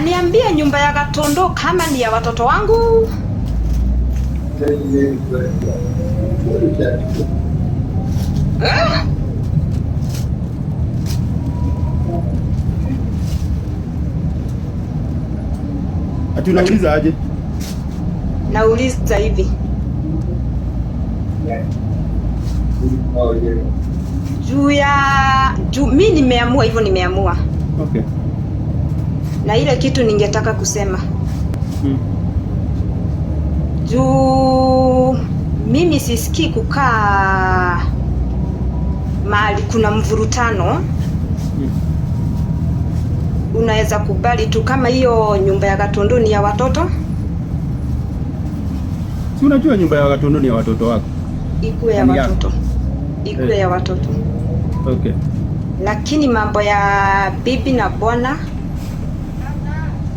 aniambie nyumba ya Gatondo kama ni ya watoto wangu. Ati unauliza aje? Nauliza hivi. Juu mimi nimeamua hivyo, nimeamua. Okay. Na ile kitu ningetaka kusema. Juu mimi sisikii kukaa mahali kuna mvurutano. Unaweza kubali tu kama hiyo nyumba ya Gatondo ni ya watoto? Si unajua nyumba ya Gatondo ni ya watoto wako? Ikuwe ya watoto. Ikuwe ya watoto. Okay. Lakini mambo ya bibi na bwana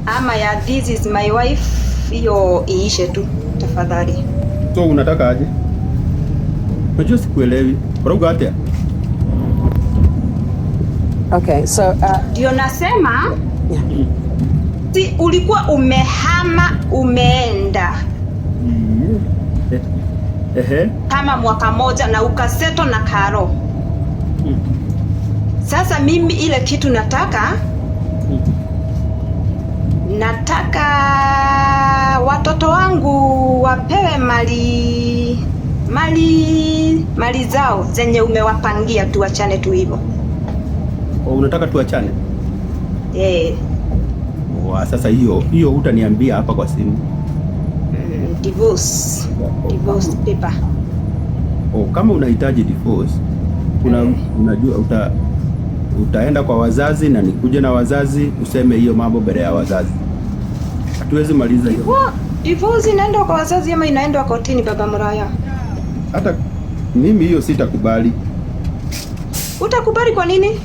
ama ya this is my wife, hiyo iishe tu tafadhali. So unataka aje? Unajua sikuelewi. Uroga atia? Okay, so ndio nasema si ulikuwa umehama umeenda kama mwaka moja na ukaseto na Karo. Sasa mimi ile kitu nataka watoto wangu wapewe mali zao zenye umewapangia, tuachane tu hivyo. Unataka tuachane? Sasa hiyo utaniambia hapa kwa simu. Divorce paper. Kama unahitaji divorce, unajua utaenda kwa wazazi na nikuje na wazazi useme hiyo mambo mbele ya wazazi. Hatuwezi maliza hiyo. Divorce inaenda kwa wazazi ama inaenda kotini, baba Muraya? Hata mimi hiyo sitakubali. Utakubali kwa nini?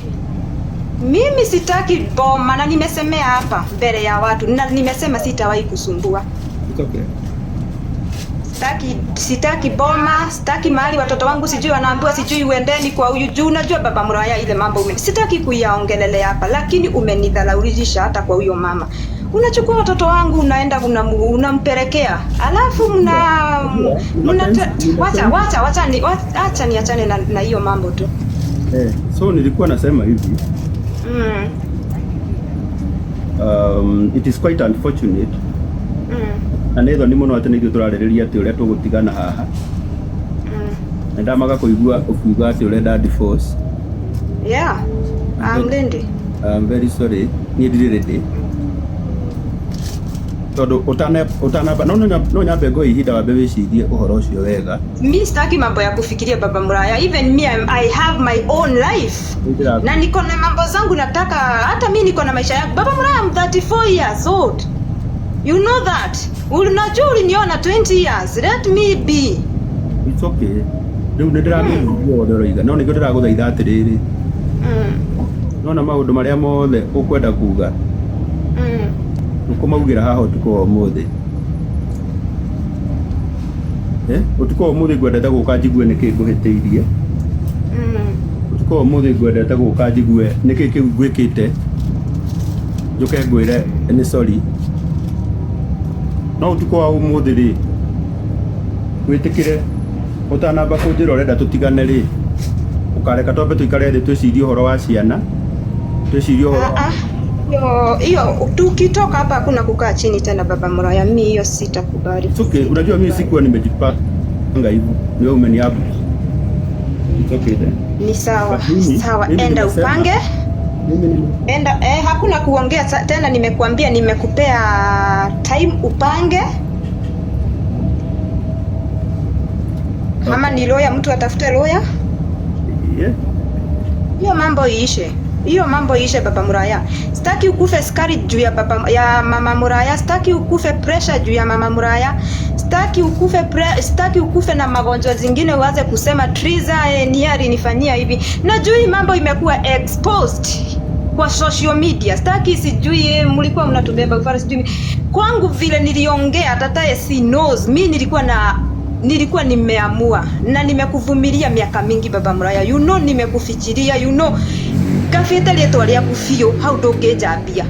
Mimi sitaki boma na nimesemea hapa mbele ya watu na nimesema sitawahi kusumbua. It's okay. Sitaki boma, sitaki mahali watoto wangu sijui wanaambiwa sijui uendeni kwa huyu juu. Unajua baba Muraya, ile mambo sitaki kuyaongelelea hapa, lakini umenidhalaulisha hata kwa huyo mama. Unachukua watoto wangu unaenda unampelekea. Alafu wacha niachane na hiyo mambo tu. So nilikuwa nasema hivi. It is quite unfortunate. Na netho ni muno atene ithu turaririria ati uria tugutigana haha. Ndamaga kuigua ukiuga ati urenda divorce. Yeah. I'm very sorry. Ni ndirindi. Todo utanaba no nyambe ngo ihinda wa bebe ciithie uhoro ucio wega. Mimi sitaki mambo ya kufikiria baba Muraya. Even me, I have my own life. Na niko na mambo zangu nataka, hata mimi niko na maisha yangu. Baba Muraya, I'm 34 years old. You know that. Unajua uliniona 20 years. Let me be. It's okay. Riu ndiraguthia ndoroiga. No niko ndiraguthaitha atiriri. Nona maundu maria mothe ukwenda kuga. Ukomaugira haha utuko umuthi. Utuko umuthi gwendete guka njigue niki nguhitiirie. Utuko umuthi gwendete guka njigue niki kiu ngwikite. Njuke ngwire ni sorry. No utuko wa umuthi ri witikire utanamba kunjira urenda tutigane ri ukareka twambe tuikare thi twicirie uhoro wa ciana, twicirie uhoro hiyo tukitoka hapa hakuna kukaa chini tena baba Muraya. Mimi hiyo sitakubali. Okay, unajua mimi sikuwa nimejipanga hivyo. Wewe umeniabu. It's okay then. Ni sawa. Sawa, enda upange. Enda hakuna kuongea tena, nimekuambia nimekupea time upange. Kama ni lawyer, mtu atafute lawyer. Hiyo mambo iishe. Hiyo mambo iishe baba Muraya. Sitaki ukufe skari juu ya mama Muraya. Sitaki ukufe pressure juu ya mama Muraya. Sitaki ukufe na magonjwa zingine uanze kusema Triza niari nifanyia hivi. Najua hii mambo imekuwa exposed kwa social media. Sitaki sijui mlikuwa mnatubeba ufara sijui. Kwangu vile niliongea tataye si knows. Mimi nilikuwa nimeamua na nimekuvumilia miaka mingi baba Muraya. You know nimekufikiria, you know. Kafete leto alia kufio how do gejabia.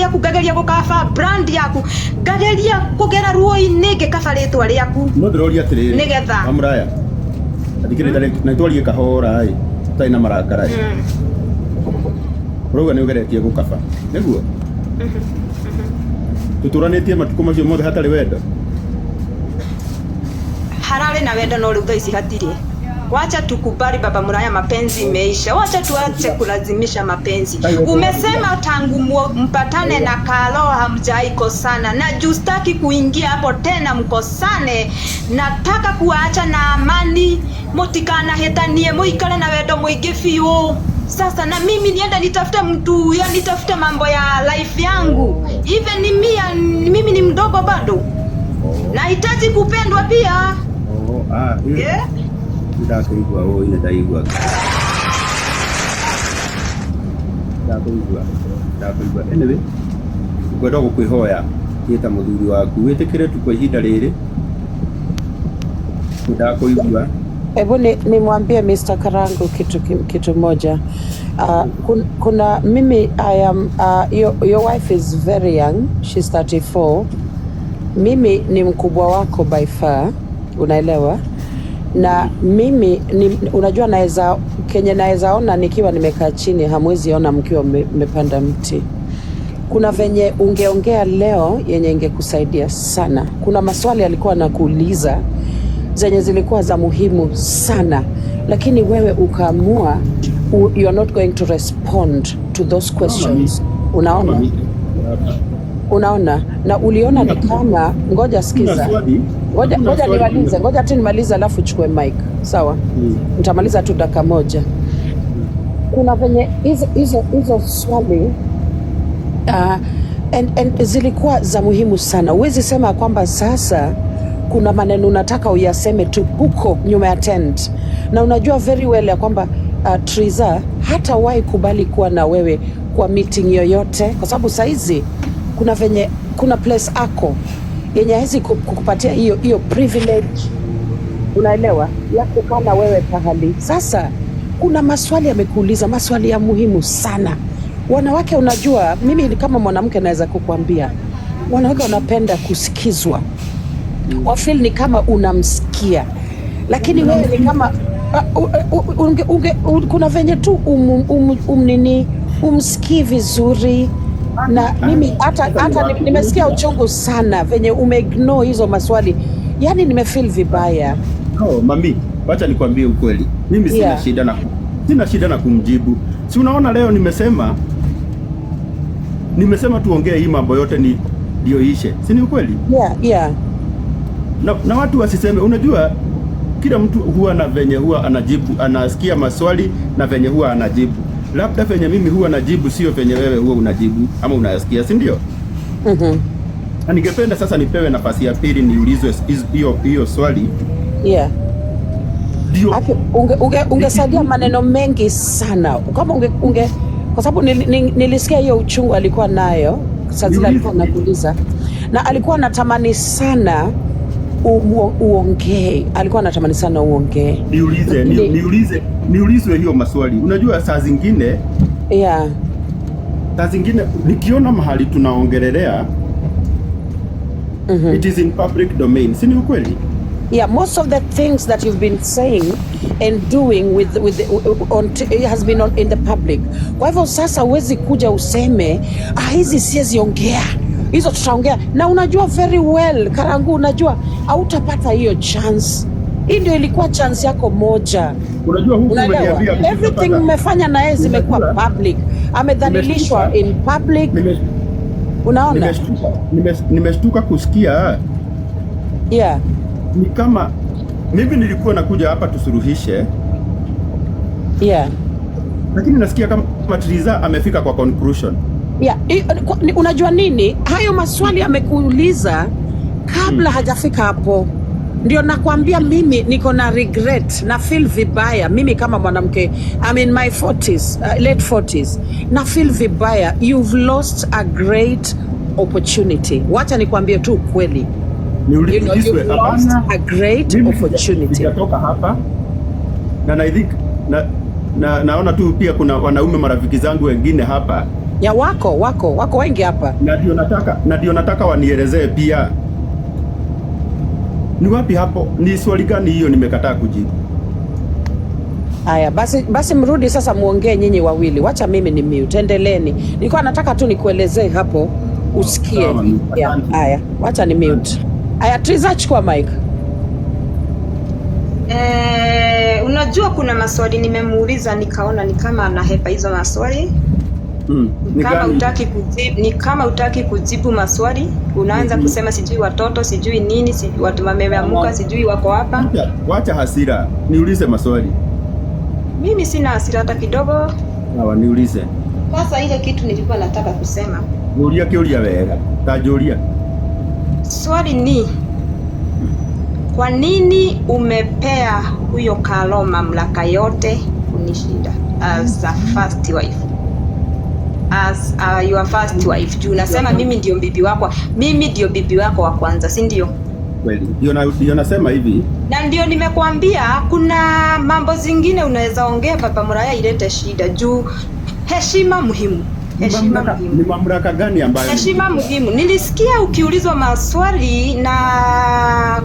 rĩaku ngageria gũkaba brand yaku ngageria kũgera ruo-inĩ ngĩkaba rĩtwa rĩaku no ndĩroria atĩrĩrĩ nĩgetha Amraya athikĩrĩria na twarie kahora tũtarĩ na marakara ũrauga nĩ ũgeretie gũkaba nĩguo tũtũranĩtie matukũ macio mothe hatarĩ wendo hararĩ na wendo no rĩu thaa ici hatirĩ. Wacha tukubali baba Muraya, mapenzi imeisha. Wacha tuache kulazimisha mapenzi. Umesema tangu mpatane na Kalo hamjai kosana, na justaki kuingia hapo tena mkosane. Nataka kuacha na amani, mutikana hetanie muikale na wendo mwingi fiu. Sasa na mimi nienda nitafute mtu ya nitafute mambo ya life yangu. Even mimi ni mdogo bado. Nahitaji kupendwa pia. Yeah. Ndakuigua ine ndaigua anyway ngwenda gũkwĩhoya gĩta mũthuri waku wĩtĩkĩre tu kwa ihinda rĩrĩ ndakuigua. Hebu nimwambie Mr. Karangu kitu moja. Kuna mimi I am your wife is very young, she's 34. Mimi ni mkubwa wako by far, unaelewa? Na mimi unajua naweza ona nikiwa nimekaa chini, hamwezi ona mkiwa mmepanda mti. Kuna venye ungeongea leo yenye ingekusaidia sana. Kuna maswali alikuwa anakuuliza zenye zilikuwa za muhimu sana, lakini wewe ukaamua you are not going to respond to those questions. Unaona na uliona ni kama ngoja sikiza. Ngoja tu nimalize alafu chukue mic. Sawa? Nitamaliza tu dakika moja. Kuna venye hizo swali and zilikuwa za muhimu sana. Huwezi sema kwamba sasa kuna maneno unataka uyaseme tu huko nyuma ya tent. Na unajua very well ya kwamba Triza hata wahi kubali kuwa na wewe kwa meeting yoyote, kwa sababu saizi kuna place ako yenye hezi kukupatia hiyo privilege, unaelewa, ya kukaa na wewe pahali. Sasa kuna maswali amekuuliza, maswali ya muhimu sana. Wanawake, unajua mimi kama mwanamke naweza kukuambia wanawake wanapenda kusikizwa, wafeel ni kama unamsikia, lakini wewe ni kama kuna venye tu umsikii vizuri. Na mimi hata nimesikia uchungu sana venye umeignore hizo maswali, yani nimefeel vibaya. Mami, wacha nikwambie ukweli, mimi sina shida na kumjibu. Si unaona leo nimesema tuongee hii mambo yote ndio ishe, si ni ukweli? Yeah. Na watu wasiseme, unajua kila mtu huwa na venye huwa anajibu, anasikia maswali na venye huwa anajibu. Labda venye mimi huwa najibu sio venye wewe huwa unajibu ama unasikia, si ndio? Na ningependa sasa nipewe nafasi ya pili niulizwe hiyo swali. Yeah. Ungesaidia maneno mengi sana. Kama kwa sababu nilisikia hiyo uchungu alikuwa nayo, sasa alikuwa anakuuliza. Na alikuwa anatamani sana uongee. Alikuwa anatamani sana uongee. Niulizwe hiyo maswali. Unajua saa zingine nikiona mahali tunaongelelea it is in public domain. Si ni ukweli? Yeah, most of the things that you've been saying and doing it has been in the public. Kwa hivyo sasa huwezi kuja useme hizi siwezi ongea, hizo tutaongea. Na unajua very well Karangu, unajua hautapata hiyo chance. Hii ndio ilikuwa chance yako moja. Unajua huku umeniambia everything umefanya na yeye zimekuwa public. Amedhalilishwa in public. Unaona? Nimeshtuka kusikia. Yeah. Ni kama mimi nilikuwa nakuja hapa tusuluhishe. Yeah. Lakini nasikia kama Triza amefika kwa conclusion. Yeah. Unajua nini? Hayo maswali amekuuliza kabla hajafika hapo. Ndio nakwambia mimi niko na regret na feel vibaya. Mimi kama mwanamke, I'm in my 40s, late 40s. Na feel vibaya. You've lost a great opportunity. Wacha nikwambie tu kweli. You've lost a great opportunity. Sijatoka hapa. Na I think naona tu pia kuna wanaume marafiki zangu wengine hapa. Ya wako wengi hapa. Na ndio nataka wanielezee pia ni wapi hapo, ni swali gani hiyo nimekataa kujibu. Haya, basi mrudi sasa muongee nyinyi wawili. Wacha mimi ni mute. Endeleeni. Nilikuwa nataka tu nikuelezee hapo usikie. Haya, wacha ni mute. Haya, Triza chukua mic. Unajua kuna maswali nimemuuliza nikaona ni kama anahepa hizo maswali. Ni kama utaki kujibu maswali, unaanza kusema sijui watoto, sijui nini, sijui watu wameamuka, sijui wako hapa. Wacha hasira, niulize maswali. Mimi sina hasira hata kidogo. Sawa, niulize. Sasa ile kitu nilikuwa nataka kusema. Ulia kiulia wega. Tajulia. Swali ni kwa nini umepea huyo Carlo mamlaka yote kunishinda as a first wife? As your first wife. Juu unasema mimi ndio bibi wako. Mimi ndio bibi wako wa kwanza, si ndio? Kweli. Ndio nasema hivi. Na ndio nimekuambia kuna mambo zingine unaweza ongea Papa Muraya ilete shida juu heshima muhimu. Ni mamlaka gani ambayo? Heshima muhimu. Nilisikia ukiulizwa maswali na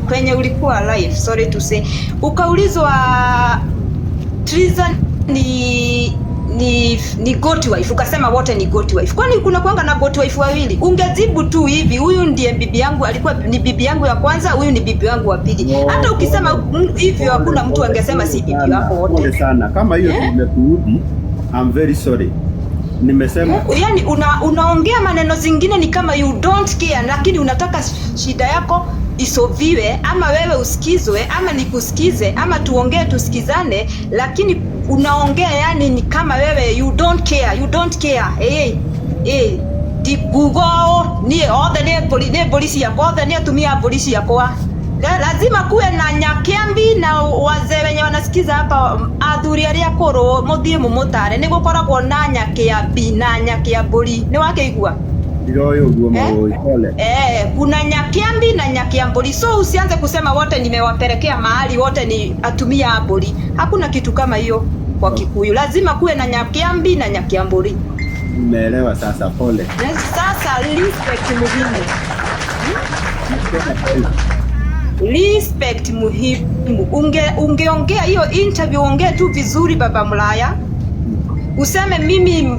kwenye ulikuwa live, sorry to say. Ukaulizwa Triza ni goat wife, ukasema wote ni goat wife. Kwani kuna kuanga na goat wife wawili? Ungejibu tu hivi, huyu ndiye bibi yangu, alikuwa ni bibi yangu ya kwanza, huyu ni bibi yangu wa pili. Hata ukisema hivyo hakuna mtu angesema si bibi wako wote. Pole sana. Kama hiyo imekuudhi, I'm very sorry. Nimesema yani unaongea maneno zingine ni kama you don't care, lakini unataka shida yako isoviwe, ama wewe usikizwe, ama nikusikize, ama tuongee tusikizane, lakini unaongea yani ni kama wewe you don't care. Di Google ni othe ne polisi yako, othe ne atumia polisi yako. Lazima kuwe na nyakiambi na wazee wenye wanasikiza hapa, athuri aria akuru muthie mumutare ni gukoragwo na nyakiambi na nyakiamburi. Ni wakeigua ndio uguo pole. Kuna nyakiambi na nyakiamburi, so usianze kusema wote nimewapelekea mahali wote ni atumia amburi. Hakuna kitu kama hiyo kwa Kikuyu. Lazima kuwe na nyakiambi na nyakiamburi. Umeelewa sasa? Pole. Sasa respect muhimu. Respect muhimu. Ungeongea hiyo interview, ongea tu vizuri Papa Muraya. Useme mimi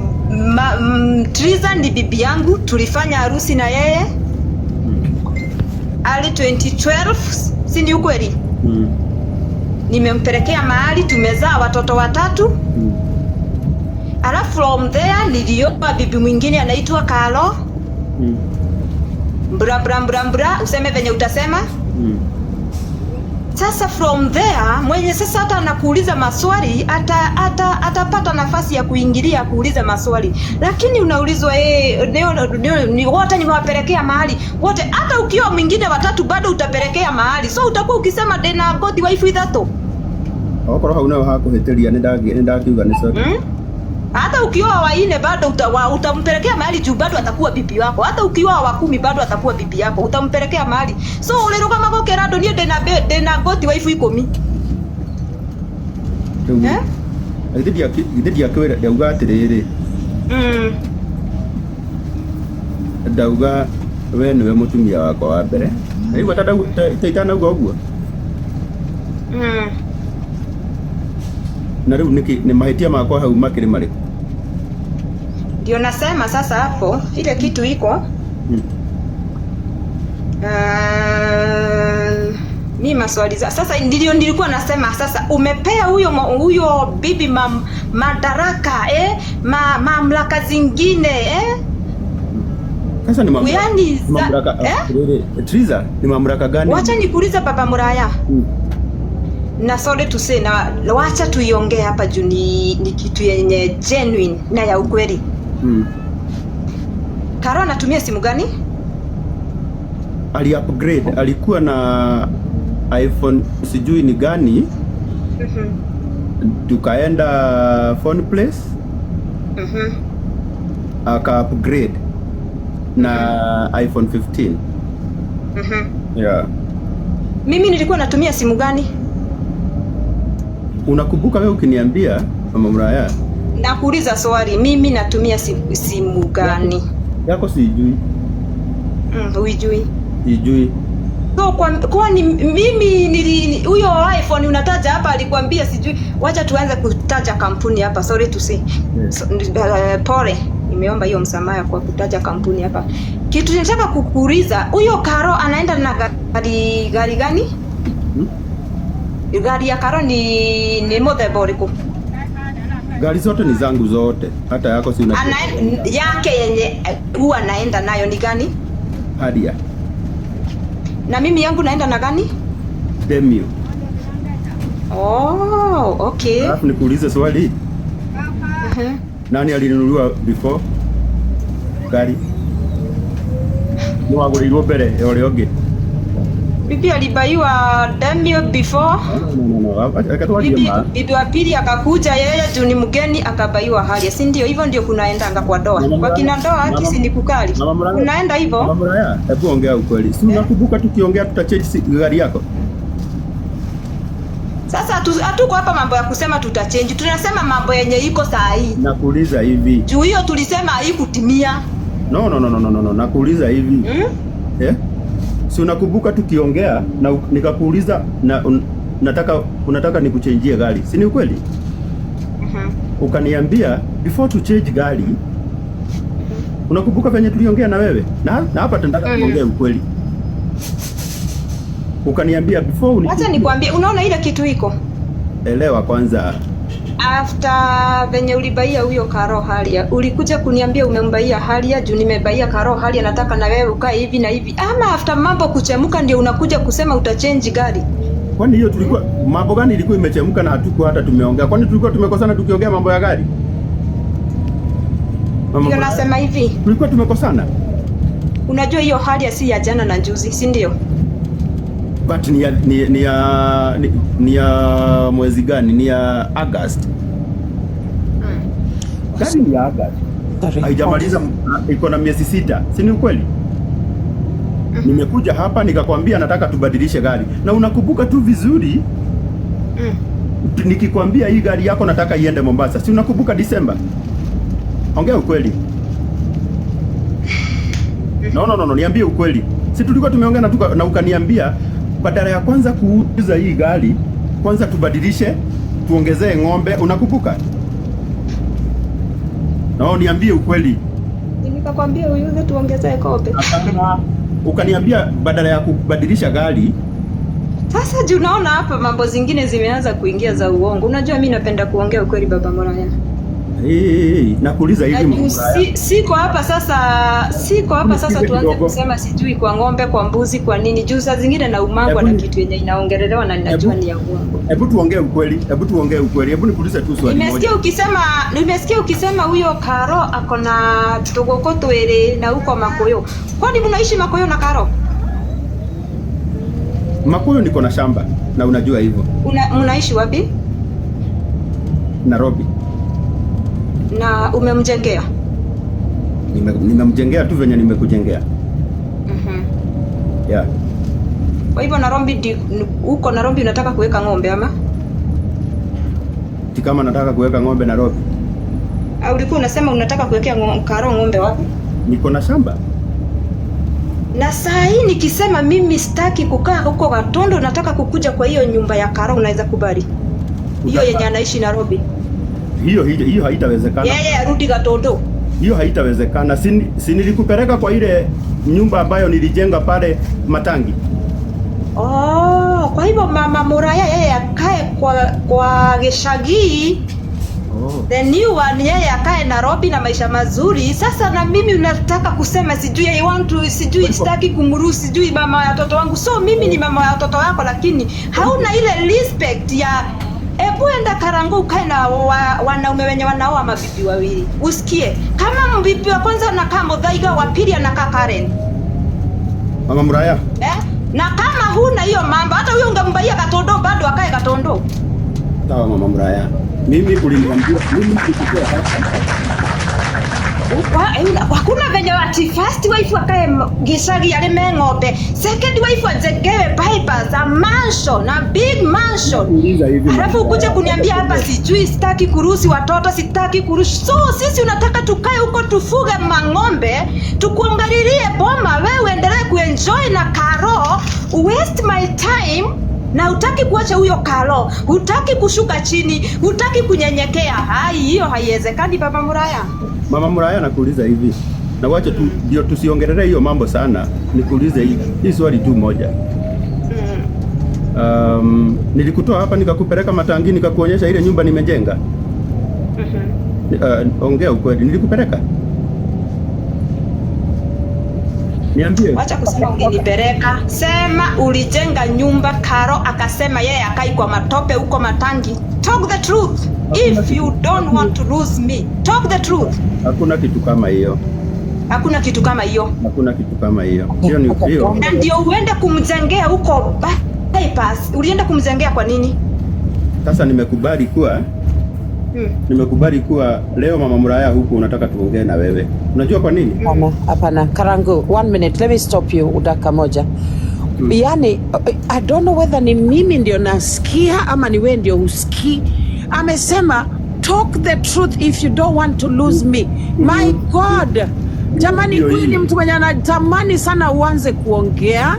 Triza ni bibi yangu, tulifanya harusi na yeye early 2012, si ni ukweli? Nimempelekea mahali, tumezaa watoto 3. Alafu from there nilioa bibi mwingine anaitwa Carlo. Bra, useme venye utasema. Sasa from there mwenye sasa hata anakuuliza maswali atapata nafasi ya kuingilia kuuliza maswali, lakini unaulizwa ni wote nimewapelekea mahali wote. Hata ukiwa mwingine 3 bado utapelekea mahali, so utakuwa ukisema dena God wife ithato okoro hau naho hakuhitiria ndakiuga ni sorry. Hata ukioa 4 bado utampelekea mahali juu bado atakuwa bibi wako. Hata ukioa 10 bado atakuwa bibi yako, utampelekea mahali. So uliruka magokera ndo nie dena God wife 10. Ndidia kwira ndauga atiriri. Ndauga we niwe mutumia wakwa wa mbere. Aigua taitana uguo. Na rĩu ni mahitia makwa hau makiri mariku. Ndio nasema sasa hapo ile kitu iko mimi maswali sasa ndio nilikuwa nasema sasa umepea huyo bibi madaraka mamlaka zingine Sasa ni mamlaka Triza ni mamlaka gani? Wacha nikuulize Papa Muraya. Na sorry to say na wacha tuiongee hapa juu ni kitu yenye genuine na ya ukweli. Carlo anatumia simu gani? Ali upgrade, alikuwa na iPhone sijui ni gani. Tukaenda phone place. Aka upgrade na iPhone 15. Yeah. Mimi nilikuwa natumia simu gani? Unakumbuka wewe ukiniambia Mama Muraya? Nakuuliza swali, mimi natumia simu gani? Yako sijui. Huijui. Sijui. So kwa ni mimi huyo iPhone unataja hapa alikwambia sijui. Wacha tuanze kutaja kampuni hapa. Sorry to say. Yes. So, pole. Nimeomba hiyo msamaha kwa kutaja kampuni hapa. Kitu nataka kukuuliza, huyo Karo anaenda na gari gani? Gari ya Karo ni model liko. Gari zote ni zangu zote. Hata yako si yake yenye huwa anaenda nayo ni gani? Harrier. Na mimi yangu naenda na gani? Demio. Oh, okay. Alafu nikuulize swali. Nani alinunuliwa before gari? Ni wagũrĩirwo mbere ya ũrĩa ũngĩ. Bibi alibaiwa Demio before. No. Bibi wa pili akakuja yeye juu ni mgeni akabaiwa Harrier. Si ndio hivyo ndio kunaendanga kwa doa. Kwa kina doa kisi ni kukali. Unaenda hivyo? Mama Muraya, hebu ongea ukweli. Si unakumbuka tukiongea tutachange gari yako? Sasa hatuko hapa mambo ya kusema tutachange. Tunasema mambo yenye iko saa hii. Nakuuliza hivi. Juu hiyo tulisema haikutimia. No. Nakuuliza hivi. Si unakumbuka tukiongea na nikakuuliza unataka nikuchangie gari. Si ni ukweli? Ukaniambia before to change gari. Unakumbuka venye tuliongea na wewe? Na hapa tunataka kuongea ukweli. Ukaniambia before acha nikwambie, unaona ile kitu iko? Elewa kwanza. After venye ulibaia huyo Karo Harrier, ulikuja kuniambia umembaia Harrier juu nimebaia Karo Harrier, nataka na wewe ukae hivi na hivi. Ama after mambo kuchemuka ndio unakuja kusema utachange gari? Kwani hiyo tulikuwa mambo gani ilikuwa imechemuka na hatuko hata tumeongea? Kwani tulikuwa tumekosana tukiongea mambo ya gari? Ndio nasema hivi. Tulikuwa tumekosana. Unajua hiyo Harrier si ya jana na juzi, si ndio? But ni ya mwezi gani? Ni ya August. Gari ni ya August. Haijamaliza, iko na miezi 6. Si ni ukweli? Nimekuja hapa nikakwambia nataka tubadilishe gari. Na unakumbuka tu vizuri. Nikikwambia hii gari yako nataka iende Mombasa. Si unakumbuka Disemba? Ongea ukweli. No, niambie ukweli. Si tulikuwa tumeongea na ukaniambia badala ya kwanza kuuza hii gari, kwanza tubadilishe, tuongezee ng'ombe. Unakumbuka? No, niambie ukweli. Nikakwambia uyuze tuongezee ng'ombe. Ukaniambia badala ya kubadilisha gari. Sasa juu unaona hapa mambo zingine zimeanza kuingia za uongo. Unajua mimi napenda kuongea ukweli baba Muraya. Nakuuliza hivi siko hapa sasa tuanze kusema sijui kwa ng'ombe, kwa mbuzi, kwa nini. Juu saa zingine na umangwa na kitu yenye inaongelelewa na ninajua ni ya uongo. Hebu tuongee ukweli. Hebu nikuulize tu swali moja. Nimesikia ukisema huyo Karo ako na tugoko twele na huko Makoyo. Kwani mnaishi Makoyo na Karo? Makoyo niko na shamba na unajua hivyo. Mnaishi wapi? Nairobi. Na umemjengea? Nimemjengea tu venye nimekujengea. Yeah. Kwa hivyo Nairobi, huko Nairobi unataka kuweka ng'ombe ama? Kama nataka kuweka ng'ombe Nairobi. Au ulikuwa unasema unataka kuwekea Karo ng'ombe wapi? Niko na shamba. Na saa hii nikisema mimi sitaki kukaa huko Gatondo, nataka kukuja kwa hiyo nyumba ya Karo, unaweza kubali? Hiyo yenye anaishi Nairobi. Hiyo haitawezekana. Yeye arudi Gatondo. Hiyo haitawezekana. Si nilikupeleka kwa ile nyumba ambayo nilijenga pale Matangi. Kwa hivyo mama Muraya yeye akae kwa Geshagi. The new one yeye akae Nairobi na maisha mazuri. Sasa na mimi unataka kusema sijui sitaki kumruhusu sijui mama ya watoto wangu. So mimi ni mama ya watoto wako, lakini hauna ile respect ya ebu enda Karangu ukae na wanaume wenye wanaoa mabibi wawili. Usikie kama mbibi wa kwanza anakaa Muthaiga, wa pili anakaa Karen. Mama Muraya. Na kama huna hiyo mambo, hata huyo ungembaia Gatondo bado akae Gatondo. Sawa Mama Muraya. Mimi uliniambia mimi nikikuwa hapa. Hakuna venye ati first wife akae Gicagi alime ng'ombe, second wife ajengewe bypass, a mansion, a big mansion. Alafu ukuje kuniambia hapa sijui sitaki kuruhusi watoto, sitaki kuruhusi. So sisi unataka tukae huko tufuge mang'ombe, tukuangalilie boma, wewe endelee kuenjoy na Karo, waste my time. Na utaki kuacha huyo Karo, utaki kushuka chini, utaki kunyenyekea. Hiyo haiwezekani Baba Muraya. Mama Muraya, nakuuliza hivi, na wacha tu ndio tusiongelee hiyo mambo sana. Nikuulize hii swali tu moja. Nilikutoa hapa nikakupeleka Matangi nikakuonyesha ile nyumba nimejenga. Ongea ukweli, nilikupeleka? Niambie. Wacha kusema ulinipeleka. Sema ulijenga nyumba Karo akasema yeye akai kwa matope huko Matangi. Talk the truth. If you don't want to lose me, talk the truth. Hakuna kitu kama hiyo. Hakuna kitu kama hiyo. Hakuna kitu kama hiyo. Hiyo ni hiyo. Na ndio uende kumjengea huko bypass. Ulienda kumjengea kwa nini? Sasa nimekubali kuwa leo Mama Muraya huku unataka tuongee na wewe. Unajua kwa nini? Hapana, Karangu, 1 minute, let me stop you dakika moja. Yani, I don't know whether ni mimi ndio nasikia ama ni wewe ndio usikii. Amesema talk the truth if you don't want to lose me. My God. Jamani, huyu ni mtu mwenye anatamani sana uanze kuongea,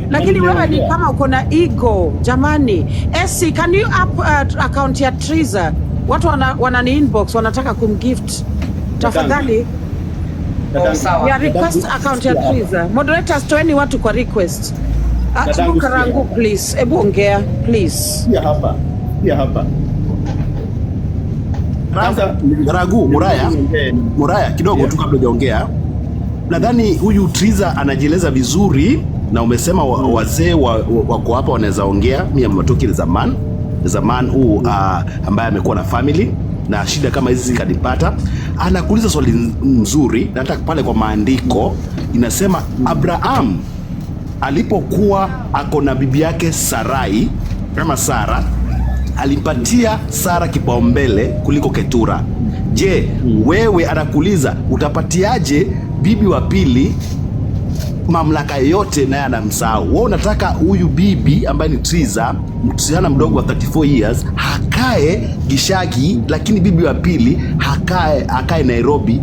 lakini wewe ni kama uko na ego. Jamani, Essie, can you up account ya Triza? Watu wanani inbox wanataka kumgift. Tafadhali. Ya request account ya Triza. Moderators, toeni watu kwa request. Karangu, please. Ebu ongea, please. Ya hapa. Karangu, Muraya kidogo tu kabla hujaongea. Nadhani huyu Triza anajieleza vizuri, na umesema wazee wako hapa wanaweza ongea. Mimi nimetoka zaman huu ambaye amekuwa na family na shida kama hizi zikanipata. Anakuuliza swali nzuri, nataka pale kwa maandiko inasema Abraham alipokuwa ako na bibi yake Sarai kama Sara, alimpatia Sara kipaumbele kuliko Ketura. Je, wewe anakuuliza utapatiaje bibi wa pili mamlaka yote naye anamsahau? Wewe unataka huyu bibi ambaye ni Triza, msichana mdogo wa 34 years, hakae Gicagi, lakini bibi wa pili hakae Nairobi,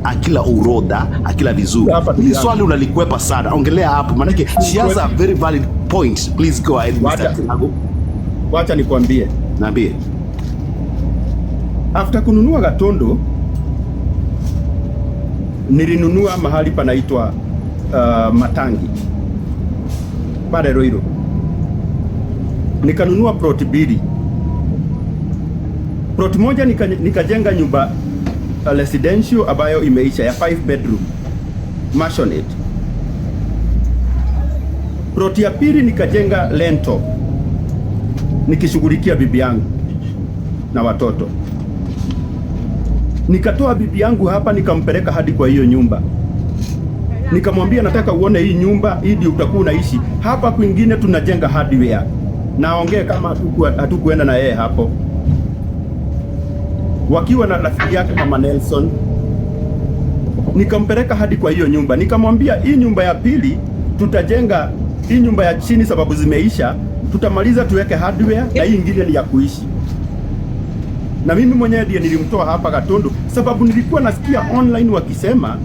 akila urodha, akila vizuri. Hili swali unalikwepa sana. Ongelea hapo, maana she has a very valid point. Please go ahead, Mr. Wacha nikwambie. Naambie. After kununua Gatondo, nilinunua mahali panaitwa Matangi pale Roiro. Nikanunua plot 2. Plot moja nikajenga nyumba residential ambayo imeisha ya 5 bedroom maisonette. Plot ya pili nikajenga lento nikishughulikia bibi yangu na watoto. Nikatoa bibi yangu hapa nikampeleka hadi kwa hiyo nyumba. Nikamwambia nataka uone hii nyumba, hii ndio utakuwa unaishi. Hapa kwingine tunajenga hardware. Naongea kama hatukuenda na yeye hapo. Wakiwa na rafiki yake Mama Nelson. Nikampeleka hadi kwa hiyo nyumba. Nikamwambia hii nyumba ya pili tutajenga, hii nyumba ya chini sababu zimeisha, tutamaliza tuweke hardware na hii nyingine ni ya kuishi. Na mimi mwenyewe ndiye nilimtoa hapa Gatondo sababu nilikuwa nasikia online wakisema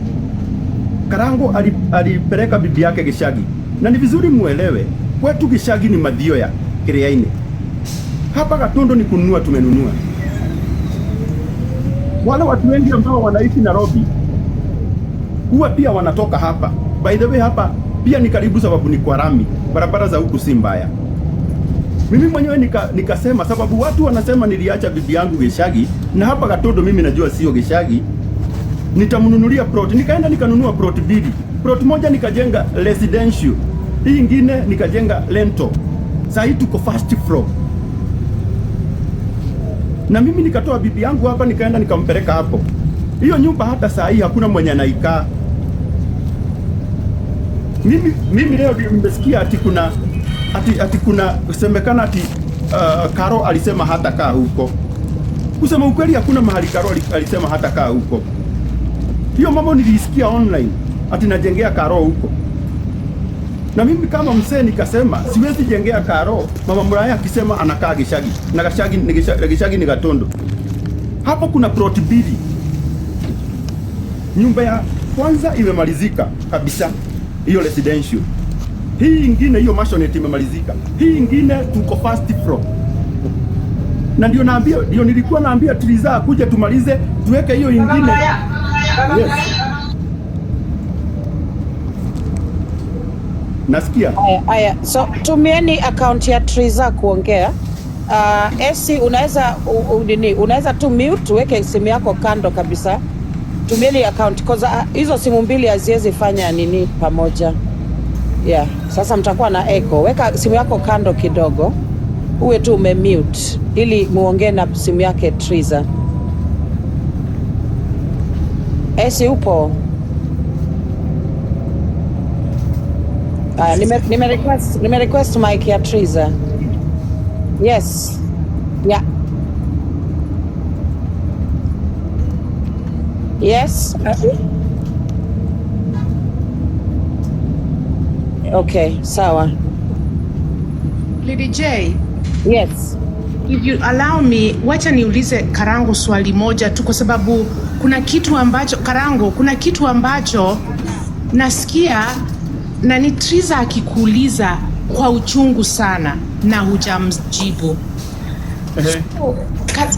Karango alipeleka bibi yake Gicagi. Na ni vizuri muelewe, kwetu Gicagi ni Mathioya, Kiriaini. Hapa Gatondo ni kununua tumenunua. Wale watu wengi ambao wanaishi Nairobi huwa pia wanatoka hapa. By the way, hapa pia ni karibu sababu ni kwa rami. Barabara za huku si mbaya. Mimi mwenyewe nikasema sababu watu wanasema niliacha bibi yangu Gicagi, na hapa Gatondo mimi najua sio Gicagi. Nitamnunulia plot. Nikaenda nikanunua plot 2. Plot moja nikajenga residential. Hii nyingine nikajenga lento. Sasa hii tuko first floor. Na mimi nikatoa bibi yangu hapa nikaenda nikampeleka hapo. Hiyo nyumba hata saa hii hakuna mwenye anaikaa. Mimi leo nimesikia ati kuna semekana ati Karo alisema hata kaa huko. Kusema ukweli hakuna mahali Karo alisema hata kaa huko. Hiyo mambo nilisikia online ati najengea karo huko. Na mimi kama msee nikasema siwezi jengea karo. Mama Muraya akisema anakaa Gishagi. Na Gishagi ni Gatondo. Hapo kuna plot mbili. Nyumba ya kwanza imemalizika kabisa. Hiyo residential. Hii ingine hiyo maisonette imemalizika. Hii ingine tuko first floor. Na ndio nilikuwa naambia Triza kuja tumalize tuweke hiyo ingine. Yes. Nasikia. Aya, so tumieni account ya Triza kuongea. Esi unaweza tu mute, weke simu yako kando kabisa. Tumieni account cause hizo simu mbili haziwezi fanya nini pamoja. Yeah, sasa mtakuwa na echo. Weka simu yako kando kidogo. Uwe tu umemute ili muongee na simu yake Triza. Esi upo? Nime request mic ya Triza. Yes. Yeah. Yes. Okay, sawa. Lady J, Yes. if you allow me, wacha niulize Karango swali moja tu kwa sababu kuna kitu ambacho nasikia na ni Triza akikuuliza kwa uchungu sana na hujamjibu.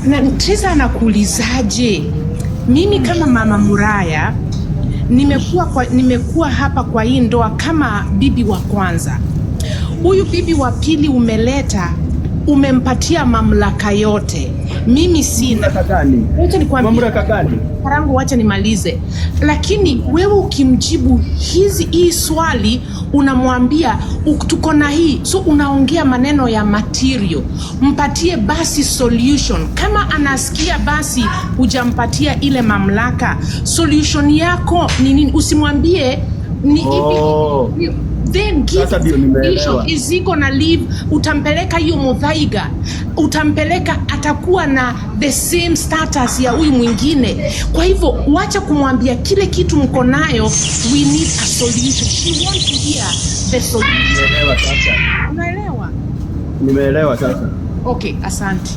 Na Triza anakuulizaje? Mimi kama Mama Muraya nimekuwa hapa kwa hii ndoa kama bibi wa kwanza. Huyu bibi wa pili umempatia mamlaka yote. Mimi sina. Wacha nikwambie. Mamlaka gani? Karangu, wacha nimalize. Lakini wewe ukimjibu hii swali unamwambia tuko na hii. So unaongea maneno ya material. Mpatie basi solution. Kama anasikia basi hujampatia ile mamlaka. Solution yako ni nini? Usimwambie ni hivi. Then give solution. Is he gonna leave? Utampeleka hiyo Muthaiga, utampeleka atakuwa na the same status ya huyu mwingine. Kwa hivyo wacha kumwambia kile kitu mko nayo, we need a solution. She wants to hear the solution. Unaelewa? Nimeelewa sasa. Okay, asante.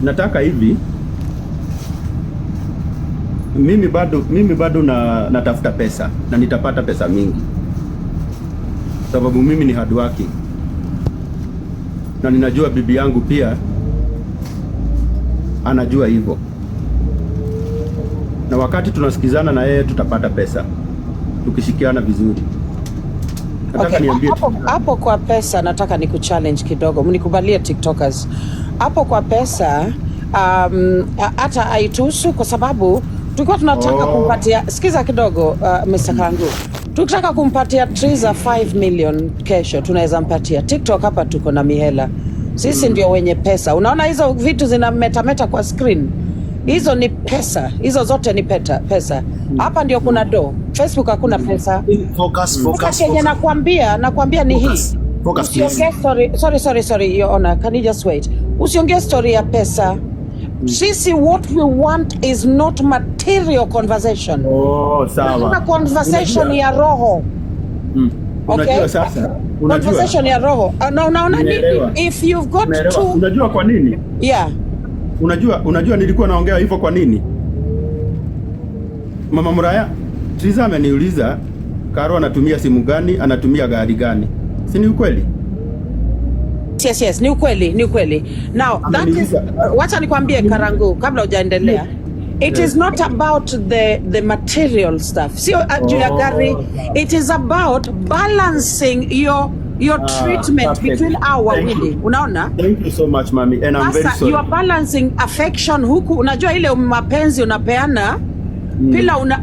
Nataka hivi, mimi bado natafuta pesa na nitapata pesa mingi, sababu mimi ni hardworking na ninajua bibi yangu pia anajua hivyo, na wakati tunasikizana na yeye tutapata pesa tukishikiana vizuri. Nataka niambie hapo kwa pesa, nataka nikuchallenge kidogo, mnikubalie TikTokers. Hapo kwa pesa hata haituhusu kwa sababu tulikuwa tunataka kumpatia, sikiza kidogo Mr. Karangu. Tukitaka kumpatia Triza 5 million kesho, tunaweza mpatia. TikTok hapa tuko na mihela. Sisi ndio wenye pesa. Unaona hizo vitu zinametameta kwa screen? Hizo ni pesa. Hizo zote ni pesa. Hapa ndio kuna do. Facebook hakuna pesa. Focus. Kenye nakwambia ni hii. Sorry, Your Honor. Can you just wait? Usiongee story ya pesa. Sisi what we want is not material conversation. Sawa. Kuna conversation ya roho. Unajua sasa. Conversation ya roho. Na unaona nini? If you've got to. Unajua kwa nini? Yeah. Unajua nilikuwa naongea hivyo kwa nini? Mama Muraya, Triza ameniuliza Karo anatumia simu gani, anatumia gari gani. Si ni ukweli? Yes, ni ukweli. Now, that is, wacha nikwambie Karangu kabla hujaendelea. It is not about the material stuff. Sio juu ya gari. It is about balancing your treatment between our wawili. Unaona? Thank you so much, Mami, and I'm very sorry. You are balancing affection huku. Unajua ile mapenzi unapeana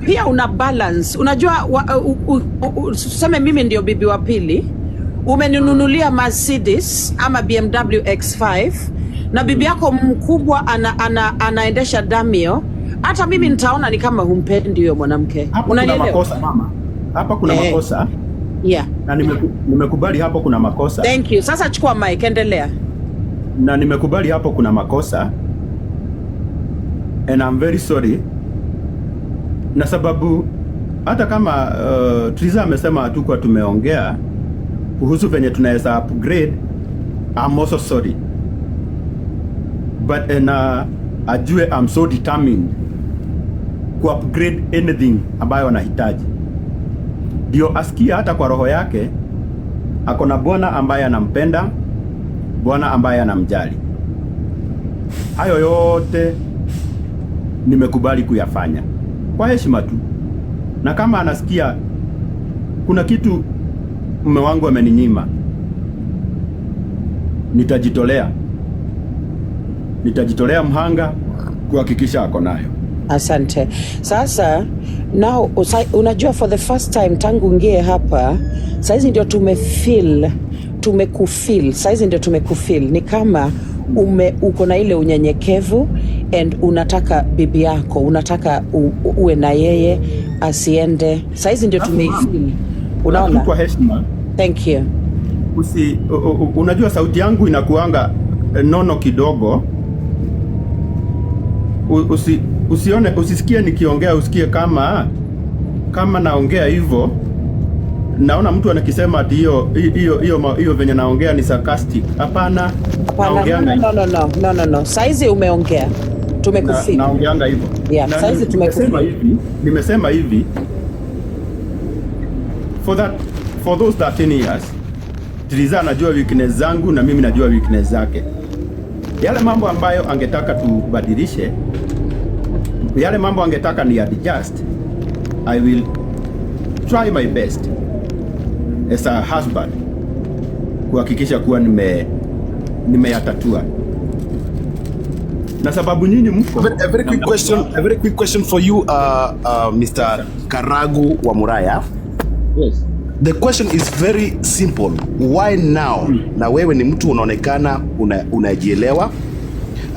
pia una balance. Unajua tuseme mimi ndio bibi wa pili. Umeninunulia Mercedes ama BMW X5 na bibi yako mkubwa anaendesha Damio. Hata mimi nitaona ni kama humpendi huyo mwanamke. Unanielewa? Kuna makosa mama. Hapa kuna makosa. Yeah. Na nimekubali hapo kuna makosa. Thank you. Sasa chukua mic, endelea. Na nimekubali hapo kuna makosa. And I'm very sorry. na sababu hata kama Triza amesema hatukuwa tumeongea kuhusu venye tunaweza upgrade, I'm also sorry, but ajue I'm so determined ku upgrade anything ambayo anahitaji, ndio asikia hata kwa roho yake ako na bwana ambaye anampenda, bwana ambaye anamjali. Hayo yote nimekubali kuyafanya kwa heshima tu, na kama anasikia kuna kitu mume wangu ameninyima, nitajitolea mhanga kuhakikisha ako nayo. Asante. Sasa now unajua for the first time tangu ngie hapa saizi ndio tumekufeel. Saizi ndio tumekufeel. Ni kama uko na ile unyenyekevu and unataka bibi yako, unataka uwe na yeye asiende. Saizi ndio tumeifeel. Unaona? Kwa heshima. Thank you. Unajua sauti yangu inakuanga nono kidogo. Usisikie nikiongea usikie kama naongea hivyo. Naona mtu anakisema ati hiyo venye naongea ni sarcastic. Hapana. No. Saizi umeongea. Tumekufeel. Naongeanga hivyo. Yeah, saizi tumekufeel. Nimesema hivi. For those 13 years, Triza anajua weakness zangu na mimi najua weakness zake. Yale mambo ambayo angetaka tubadilishe, yale mambo angetaka ni adjust, I will try my best as a husband kuhakikisha kuwa nimeyatatua. Na sababu nyinyi mko a very quick question for you Mr. Karagu wa Muraya. Yes. The question is very simple. Why now? Na wewe ni mtu unaonekana unajielewa.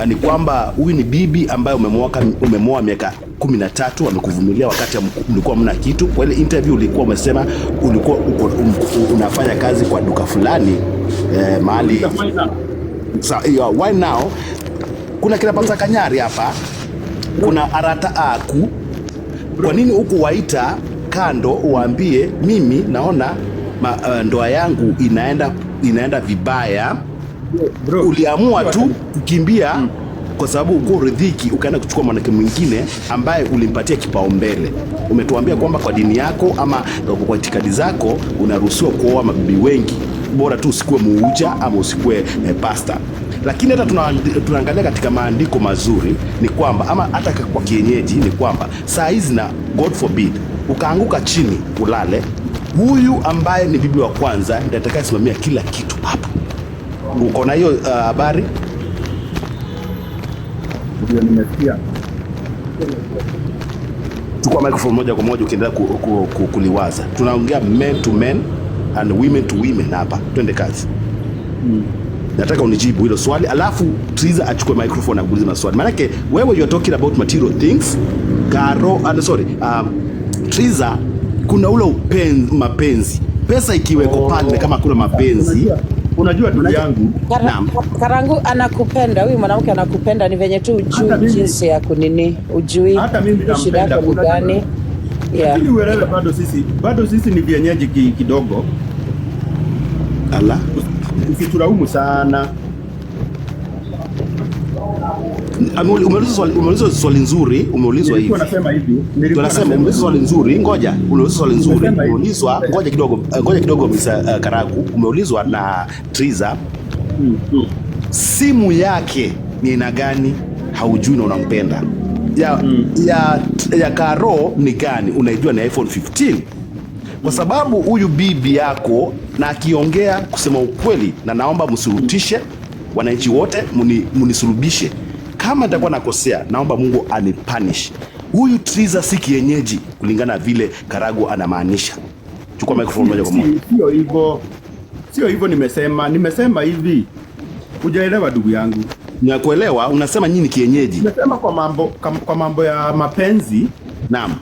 Ni kwamba huyu ni bibi ambaye umemoa miaka 13, amekuvumilia wakati mlikuwa mna kitu. Kwa ile interview ulikuwa umesema ulikuwa unafanya kazi kwa duka fulani mahali. So, why now? Kuna kina Pasa Kanyari hapa. Kuna Arata Aku. Kwa nini huku waita kando uambie mimi naona ndoa yangu inaenda vibaya? Bro, uliamua tu kukimbia kwa sababu uko ridhiki, ukaenda kuchukua mwanamke mwingine ambaye ulimpatia kipaumbele. Umetuambia kwamba kwa dini yako ama kwa itikadi zako unaruhusiwa kuoa mabibi wengi, bora tu usikuwe muuja ama usikuwe pastor. Lakini hata tunaangalia katika maandiko mazuri ni kwamba, ama hata kwa kienyeji ni kwamba saa hizi, na God forbid ukaanguka chini ulale, huyu ambaye ni bibi wa kwanza ndiye atakayesimamia kila kitu hapa. Uko na hiyo habari? Ndio, nimesikia. Chukua microphone moja kwa moja ukiendelea kuliwaza. Tunaongea men to men and women to women hapa. Twende kazi. Nataka unijibu hilo swali, alafu Triza achukue microphone na kuuliza maswali. Maana yake wewe you are talking about material things. Triza, kuna ule mapenzi. Pesa ikiweko pale kama kuna mapenzi. Unajua ndugu yangu, Karangu anakupenda, huyu mwanamke anakupenda, ni venye tu ujui jinsi ya kunini, ujui hata mimi shida yako ni gani. Lakini uelewe bado sisi ni vienyeji kidogo. Ala, usituraumu sana. Umeuliza swali nzuri, umeulizwa hivi. Tunasema hivi. Tunasema umeuliza swali nzuri, ngoja. Umeuliza swali nzuri, umeulizwa, ngoja kidogo Mr. Karagu, umeulizwa na Triza. Simu yake ni aina gani? Haujui na unampenda. Ya Karo ni gani? Unaijua na iPhone 15. Kwa sababu huyu bibi yako na akiongea kusema ukweli, na naomba msirutishe wananchi wote, munisurubishe. Kama nitakuwa nakosea, naomba Mungu anipunish. Huyu Triza si kienyeji kulingana vile Karagu anamaanisha. Chukua microphone moja kwa moja. Sio hivyo nimesema hivi. Hujaelewa ndugu yangu. Nakuelewa, unasema nyinyi kienyeji. Nimesema kwa mambo ya mapenzi. Naam.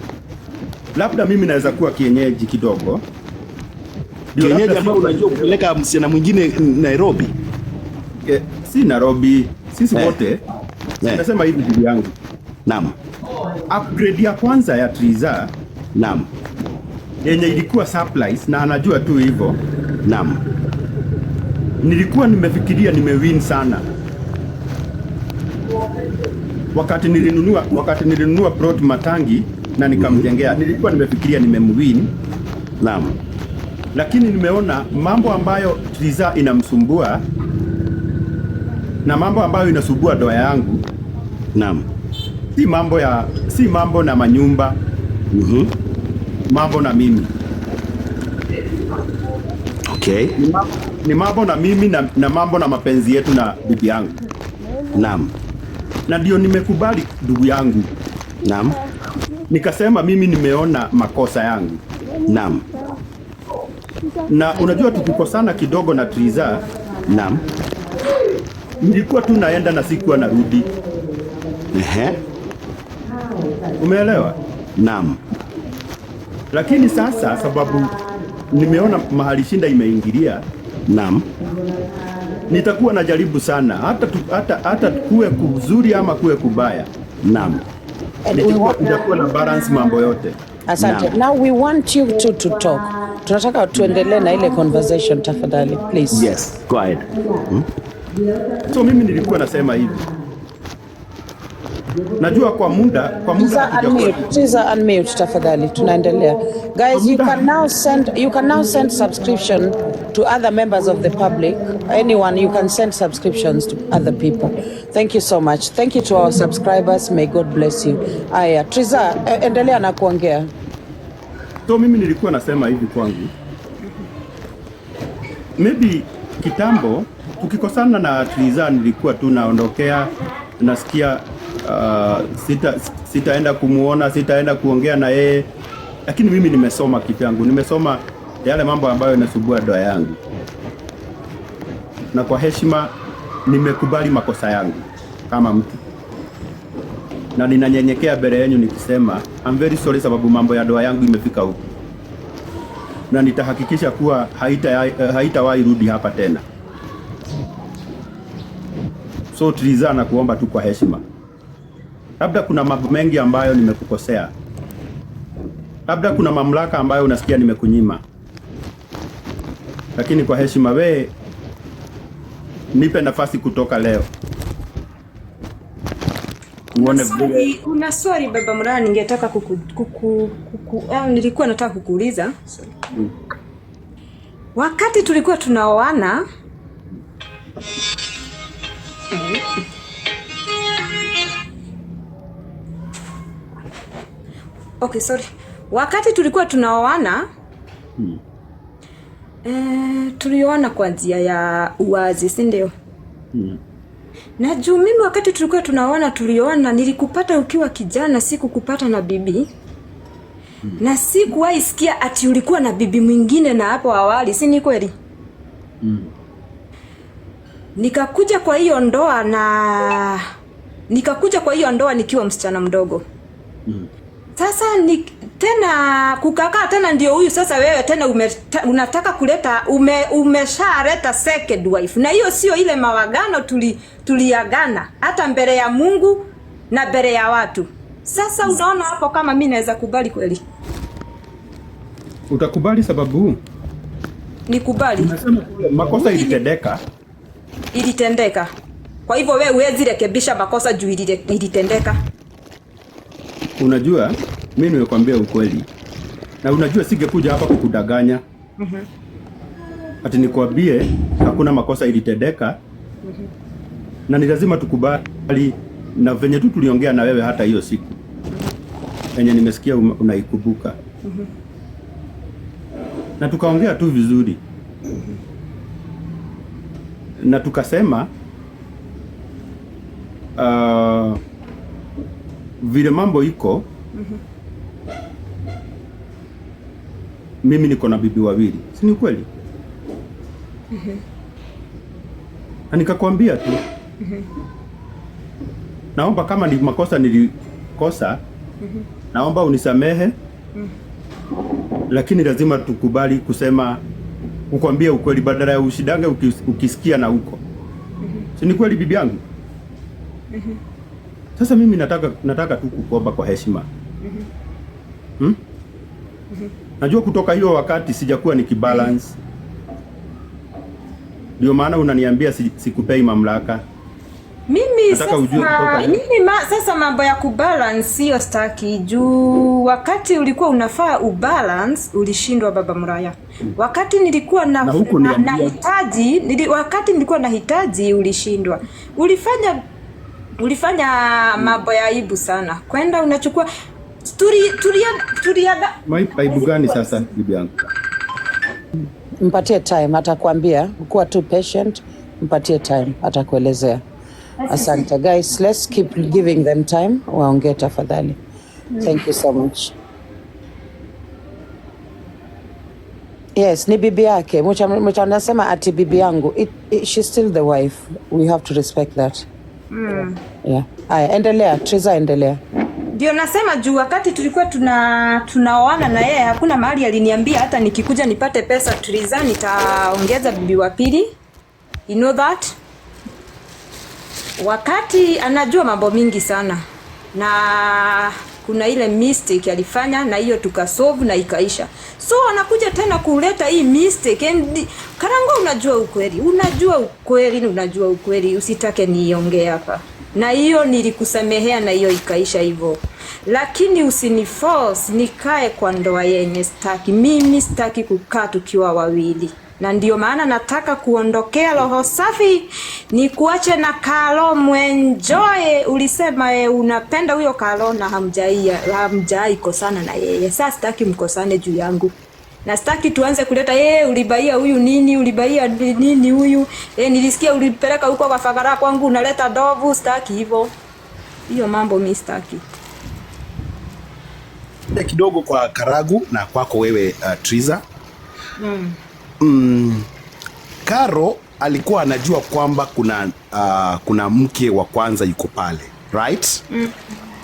Labda mimi naweza kuwa kienyeji kidogo. Kienyeji ambao unajua kupeleka msichana mwingine Nairobi. Si Nairobi, sisi wote. Nasema hivi ndugu yangu. Naam. upgrade ya kwanza ya Triza Naam. yenye ilikuwa surprise na anajua tu hivyo. Naam. Nilikuwa nimefikiria nimewin sana. Wakati nilinunua plot Matangi na nikamjengea, nilikuwa nimefikiria nimemwin. Naam. Lakini nimeona mambo ambayo Triza inamsumbua na mambo ambayo inasumbua doa yangu. Naam. Si mambo na manyumba. Mambo na mimi. Okay. Ni mambo na mimi na mambo na mapenzi yetu na bibi yangu. Naam. Na ndio nimekubali ndugu yangu. Naam. Nikasema mimi nimeona makosa yangu. Naam. Na unajua tukikosana kidogo na Triza, Naam. nilikuwa tu naenda na sikuwa narudi. Ehe. Umeelewa? Naam. Lakini sasa sababu nimeona mahali shinda imeingilia, Naam. nitakuwa najaribu sana hata kuwe kuzuri ama kuwe kubaya. Naam. Nitakuwa na balance mambo yote. Asante. Naam. Now we want you to talk. Tunataka tuendelee na ile conversation tafadhali, please. Yes, go ahead. So mimi nilikuwa nasema hivi. Najua kwa muda Triza unmute tafadhali. Tunaendelea. Guys, you can now send subscription to other members of the public. Anyone, you can send subscriptions to other people. Thank you so much. Thank you to our subscribers. May God bless you. Aya, Triza, endelea na kuongea. So mimi nilikuwa nasema hivi kwangu. Maybe kitambo tukikosana na Triza nilikuwa tu naondokea, nasikia sitaenda kumuona, sitaenda kuongea na yeye. Lakini mimi nimesoma kitu yangu, nimesoma yale mambo ambayo yanasumbua doa yangu. Na kwa heshima nimekubali makosa yangu kama mtu. Na ninanyenyekea mbele yenu nikisema I'm very sorry sababu mambo ya doa yangu imefika huko. Na nitahakikisha kuwa haitawahi rudi hapa tena. So Triza, na kuomba tu kwa heshima. Labda kuna mambo mengi ambayo nimekukosea. Labda kuna mamlaka ambayo unasikia nimekunyima. Lakini kwa heshima we nipe nafasi kutoka leo. Una swali baba Muraya, ningetaka nilikuwa nataka kukuuliza. Wakati tulikuwa tunaoana, wakati tulikuwa tunaoana, tulioana kwa njia ya uwazi, si ndio? Na juu mimi wakati tulikuwa tunaoana, tulioana nilikupata ukiwa kijana, sikukupata na bibi. Na sikuwahi sikia ati ulikuwa na bibi mwingine na hapo awali, si ni kweli? Nikakuja kwa hiyo ndoa nikiwa msichana mdogo. Sasa tena kukakaa tena ndio huyu sasa wewe tena unataka kuleta umeshaleta second wife. Na hiyo sio ile mawagano tuliagana hata mbele ya Mungu na mbele ya watu. Sasa unaona hapo kama mimi naweza kubali kweli? Utakubali sababu? Nikubali. Unasema makosa ilitendeka. Kwa hivyo wewe huwezi rekebisha makosa juu ilitendeka. Unajua mimi nimekwambia ukweli. Na unajua singekuja hapa kukudanganya. Ati nikwambie hakuna makosa ilitendeka. Na ni lazima tukubali na venye tu tuliongea na wewe hata hiyo siku. Yenye nimesikia unaikumbuka. Na tukaongea tu vizuri. Na tukasema vile mambo iko, mimi niko na bibi wawili, si ni kweli? Na nikakwambia tu naomba kama ni makosa nilikosa, naomba unisamehe, lakini lazima tukubali kusema, kukwambia ukweli badala ya ushidange ukisikia na huko. Si ni kweli bibi yangu? Sasa mimi nataka tu kukuomba kwa heshima. Najua kutoka hiyo wakati sijakuwa nikibalance. Ndio maana unaniambia sikupei mamlaka. Mimi sasa mambo ya kubalance sio staki juu wakati ulikuwa unafaa ubalance ulishindwa Baba Muraya. Wakati nilikuwa wakati nilikuwa nahitaji ulishindwa. Ulifanya mambo ya aibu sana. Kwenda unachukua aibu gani sasa bibi yangu? Mpatie time, atakwambia. Kuwa too patient, mpatie time, atakuelezea. Asante guys, let's keep giving them time. Waongee tafadhali. Thank you so much. Yes, ni bibi yake. Mcha anasema ati bibi yangu. She's still the wife. We have to respect that. Yeah. Aya, endelea. Triza, endelea. Ndio nasema juu wakati tulikuwa tunaoana na yeye hakuna mahali aliniambia hata nikikuja nipate pesa Triza nitaongeza bibi wa pili. You know that? Wakati anajua mambo mingi sana na kuna ile mistake alifanya na hiyo tukasolve na ikaisha. So anakuja tena kuleta hii mistake and Karango, unajua ukweli usitake niongee hapa. Na hiyo nilikusamehea na hiyo ikaisha hivyo. Lakini usiniforce nikae kwa ndoa yenye staki. Mimi staki kukaa tukiwa wawili. Na ndio maana nataka kuondokea roho safi ni kuache na Kalo mwenjoy. Ulisema unapenda huyo Kalo na hamjai kosana na yeye. Sasa sitaki mkosane juu yangu. Na sitaki tuanze kuleta ulibaia huyu nini, ulibaia nini huyu. Nilisikia ulipeleka huko kwa Fagara kwangu unaleta dovu, sitaki hivyo. Hiyo mambo mimi sitaki. Kidogo kwa Karagu na kwako wewe Triza. Karo alikuwa anajua kwamba kuna mke wa kwanza yuko pale, right?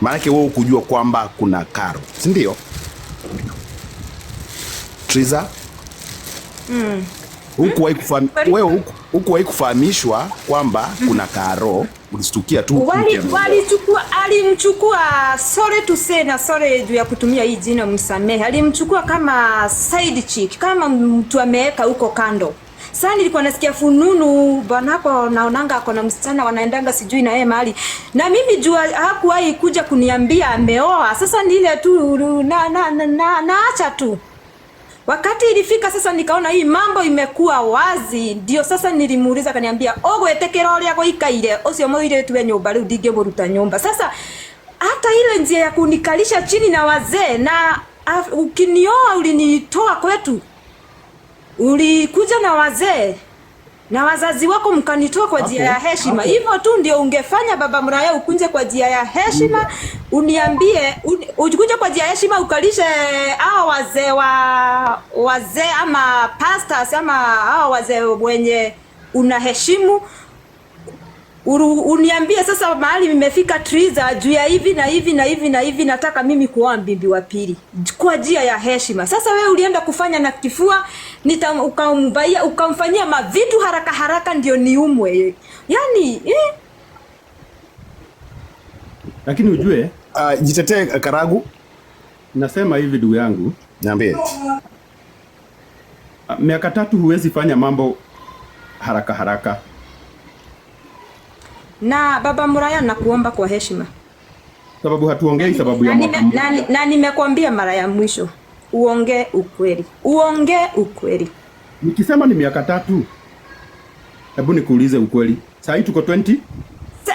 Maanake wewe ukujua kwamba kuna Karo, si ndio? Triza? Hukuwahi kufahamishwa kwamba kuna Karo, ulistukia tu. Alimchukua, sorry to say na sorry juu ya kutumia hii jina msamehe. Alimchukua kama side chick, kama mtu ameweka huko kando. Sasa nilikuwa nasikia fununu banako naonanga akona msichana wanaendanga sijui na yeye mahali. Na mimi jua hakuwahi kuja kuniambia ameoa. Sasa ni ile tu naacha tu. Wakati ilifika sasa nikaona hii mambo imekuwa wazi, ndio sasa nilimuuliza kaniambia ogwetekera uria goikaire ucio muire tuwe nyumba riu ndingemuruta nyumba. Sasa hata ile njia ya kunikalisha chini na wazee na ukinioa ulinitoa kwetu. Ulikuja na wazee na wazazi wako mkanitoa kwa njia ya heshima. Hivyo tu ndio ungefanya Baba Muraya, ukunje kwa njia ya heshima, uniambie ukuje kwa njia ya heshima ukalishe hao wazee ama pastors ama hao wazee wenye unaheshimu. Uniambie sasa mahali nimefika Triza juu ya hivi na hivi na hivi na hivi nataka mimi kuoa bibi wa pili kwa njia ya heshima. Sasa wewe ulienda kufanya na kifua ukamfanyia mavitu haraka ndio niumwe. Yaani Lakini ujue jitetee Karagu. Nasema hivi ndugu yangu, niambie. Miaka 3 huwezi fanya mambo haraka. Na Baba Muraya nakuomba kwa heshima. Sababu hatuongei sababu ya na nimekwambia mara ya mwisho. Uongee ukweli. Nikisema ni miaka 3. Hebu nikuulize ukweli. Sasa tuko 20?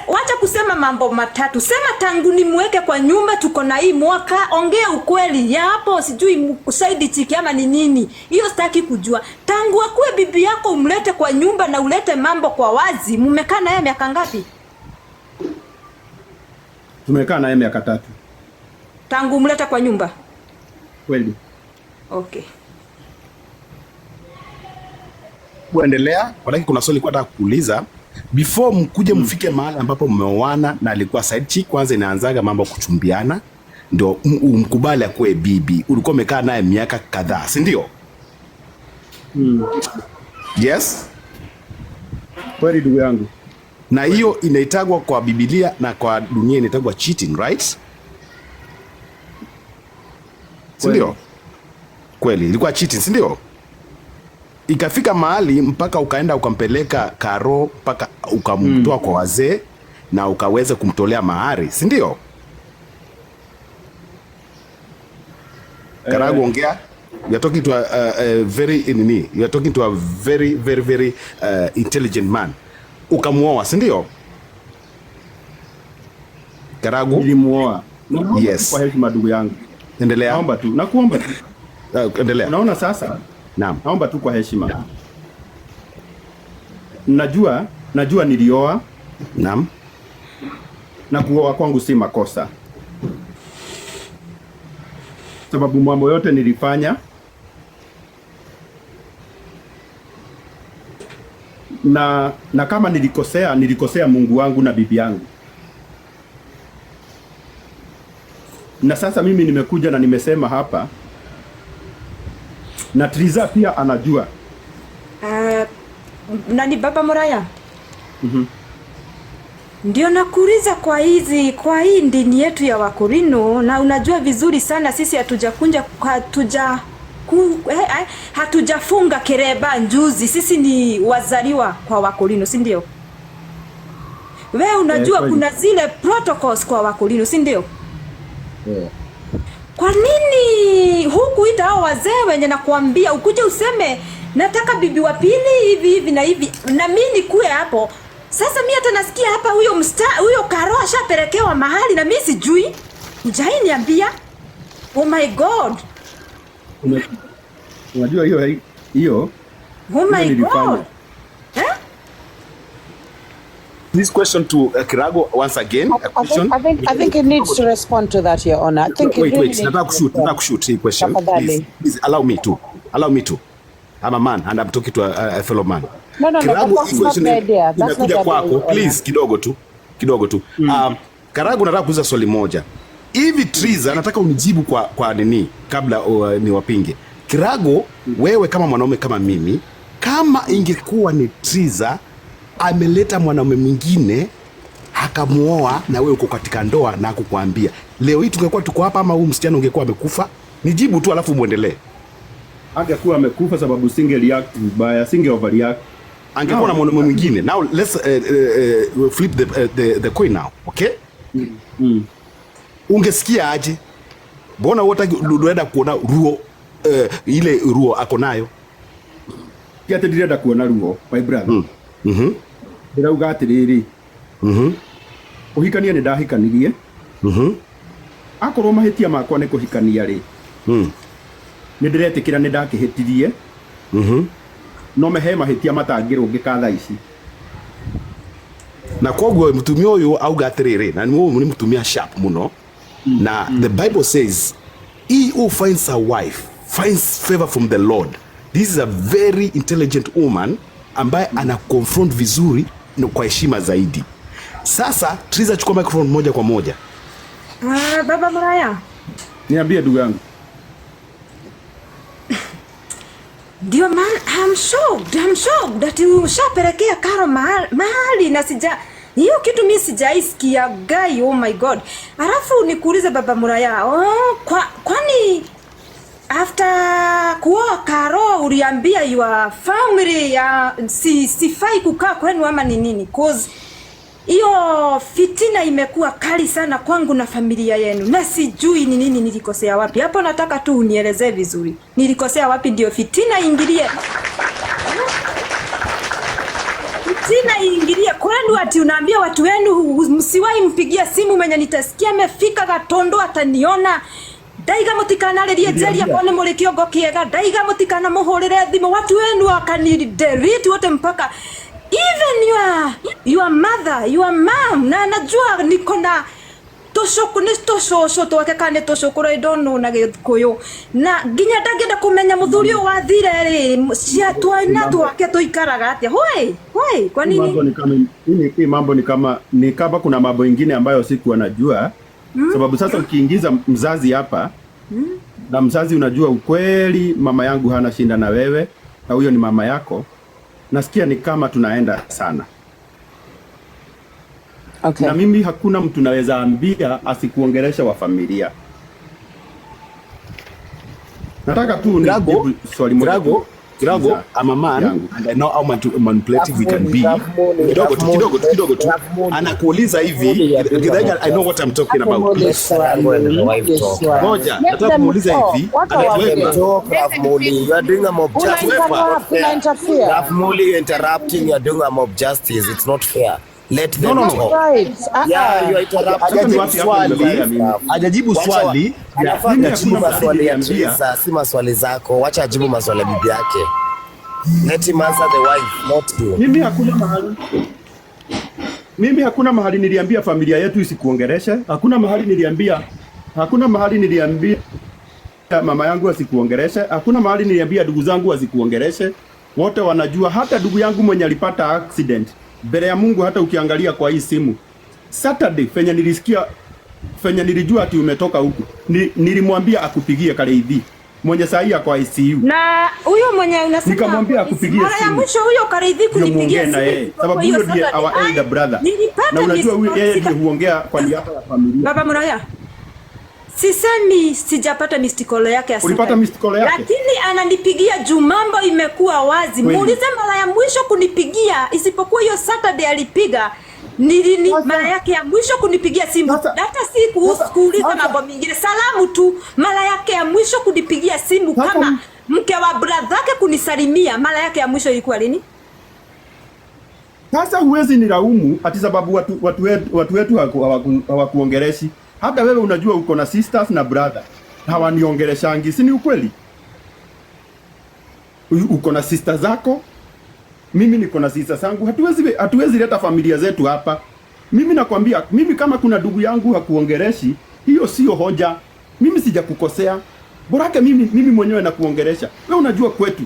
Wacha kusema mambo matatu. Sema tangu nimweke kwa nyumba tuko na hii mwaka, ongea ukweli. Ya hapo sijui side chick ama ni nini. Hiyo sitaki kujua. Tangu akue bibi yako umlete kwa nyumba na ulete mambo kwa wazi, mmekaa naye miaka ngapi? Tumekaa naye miaka 3. Tangu umlete kwa nyumba? Kweli. Okay. Endelea. Walaki kuna swali kwa nataka kuuliza. Before mkuje mfike mahali ambapo mmeoana na alikuwa side chick, kwanza inaanzaga mambo kuchumbiana ndio mkubali akue bibi. Ulikuwa umekaa naye miaka kadhaa, si ndio? Yes? Yes? Kweli ndugu yangu. Na hiyo inaitagwa kwa Biblia na kwa dunia inaitagwa cheating, right? Si ndio? Kweli, ilikuwa cheating, si ndio? Ikafika mahali mpaka ukaenda ukampeleka Karo mpaka ukamtoa kwa wazee na ukaweza kumtolea mahari, si ndio? Karagu, ongea. You are talking to a very intelligent man. Ukamuoa, si ndio? Karagu? Nilimuoa. Yes. Kwa heshima ndugu yangu. Endelea. Naomba tu, nakuomba tu. Endelea. Unaona sasa? Naam. Naomba tu kwa heshima. Najua nilioa. Naam. Na kuoa kwangu si makosa. Sababu mambo yote nilifanya na kama nilikosea Mungu wangu na bibi yangu. Na sasa mimi nimekuja na nimesema hapa, na Triza pia anajua. Nani Baba Muraya? Ndio nakuuliza kwa hii dini yetu ya Wakorino, na unajua vizuri sana sisi hatujafunga kereba njuzi, sisi ni wazaliwa kwa Wakorino, si ndio? Wewe unajua kuna zile protocols kwa Wakorino, si ndio? Kwa nini hukuita hao wazee wenye nakwambia ukuje useme nataka bibi wa pili hivi na hivi na mimi nikuwe hapo? Sasa mimi hata nasikia hapa huyo Karo ashapelekewa mahali na mimi sijui. Hujai niambia? Oh my God. Unajua hiyo Oh my God. This question to Kirago once again. A question. I think it needs to respond to that, Your Honor. I think wait. Nataka kushoot hii question. Please allow me to. I'm a man and I'm talking to a fellow man. No, Kirago, that's not the idea. That's not the kwako. Please, kidogo tu. Karagu, nataka kuuliza swali moja. Hivi Triza, nataka unijibu kwa nini kabla niwapinge. Kirago, wewe kama mwanaume kama mimi, kama ingekuwa ni Triza ameleta mwanaume mwingine akamuoa na wewe uko katika ndoa na kukuambia, leo hii tungekuwa tuko hapa ama huyu msichana ungekuwa amekufa? Nijibu tu alafu muendelee. Angekuwa amekufa sababu singe react vibaya, singe overreact. Angekuwa na mwanaume mwingine. Now let's flip the coin now, okay? Ungesikia aje? Mbona wote unaenda kuona ruo ile ruo ako nayo? Kiate ndirenda kuona ruo, my brother. Ndĩrauga atĩrĩrĩ. Ũhikania nĩ ndahikanirie. Akorwo mahĩtia makwa nĩ kũhikania rĩ. Nĩ ndĩretĩkĩra nĩ ndakĩhĩtirie. No mehe mahĩtia matangĩrũngĩka thaa ici. Na koguo mutumia uyu auga atiriri, na ni mutumia sharp muno. Na the Bible says, he who finds a wife finds favor from the Lord. This is a very intelligent woman ambaye ana confront vizuri na kwa heshima zaidi. Sasa Triza, chukua microphone moja kwa moja. Baba Muraya, niambie ndugu yangu. Ndio man, I'm shocked that ushapelekea Karo mahali na hiyo kitu mimi sijaisikia guy. Oh my God. Alafu nikuulize Baba Muraya, kwani after kuoa Karo uliambia your family sifai kukaa kwenu ama ni nini? Cause hiyo fitina imekuwa kali sana kwangu na familia yenu, na sijui ni nini nilikosea wapi. Hapo nataka tu unielezee vizuri. Nilikosea wapi ndio fitina iingilie? Fitina iingilie kwenu ati unaambia watu wenu msiwahi mpigia simu mwenye nitasikia amefika Gatondo ataniona. Daiga mutikana rerie jeria kone muri kiongo kiega. Daiga mutikana muhurire thimu watu wenu akani delete wote mpaka even your mother, your mom, na najua niko na tosho twake kane toshokoro I don't know na Gikuyu na nginya ndangenda kumenya muthuri wa thire ri cia twana twake tuikaraga atia hoi kwa nini mambo ni kama kuna mambo mengine ambayo siku anajua sababu sasa ukiingiza mzazi hapa na mzazi unajua ukweli mama yangu hana shinda na wewe na huyo ni mama yako. Nasikia ni kama tunaenda sana. Okay. Na mimi hakuna mtu naweza ambia asikuongelesha wa familia. Nataka tu Grago, ni swali moja. Grago, I'm a man yangu. and I know how manipulative we can be. Kidogo tu. Anakuuliza hivi, Githaiga, I know what I'm talking about. Ngoja, nataka kumuuliza hivi. You are doing a mob justice. Raf Muli, you're interrupting. You are doing a mob justice. It's not fair. Let them No. talk. Right. Yeah, you are interrupting. Hajajibu swali. Anafaa Mimi kujibu hakuna maswali ya mahali Teresa, si maswali zako. Wacha ajibu maswali ya bibi yake. Let him answer the wife, not you. Mimi hakuna mahali niliambia familia yetu isikuongeleshe. Hakuna mahali niliambia mama yangu asikuongeleshe. Hakuna mahali niliambia ndugu zangu asikuongeleshe. Wote wanajua, hata ndugu yangu mwenye alipata accident mbele ya Mungu, hata ukiangalia kwa hii simu Saturday fenya nilijua ati umetoka huku, nilimwambia akupigie Kareithi mwenye sahi kwa ICU, Na huyo mwenye unasema nikamwambia akupigie mara ya simu. mwisho huyo Kareithi kunipigia na yeye, simu. sababu huyo ndiye our elder brother, na unajua huyo yeye ndiye huongea kwa niaba ya familia. Baba Muraya, sisemi sijapata mistikolo yake ya Ulipata Saturday. mistikolo yake? Lakini ananipigia juu mambo imekuwa wazi. Kweli. Muulize mara ya mwisho kunipigia, isipokuwa hiyo Saturday alipiga. Mara yake ya mwisho kunipigia simu. Hata si kuuliza mambo mengine. Salamu tu. Mara yake ya mwisho kunipigia simu kama mke wa brother yake kunisalimia. Mara yake ya mwisho ilikuwa lini? Sasa huwezi nilaumu ati sababu watu wetu hawakuongereshi. Hata wewe unajua uko na sisters na brother, hawaniongeleshangi, si ni ukweli? Uko na sister zako, mimi niko na sister zangu. Hatuwezi leta familia zetu hapa. Mimi nakwambia, mimi kama kuna ndugu yangu hakuongereshi, hiyo sio hoja. Mimi sijakukosea. Borake mimi mwenyewe nakuongeresha. Wewe unajua kwetu,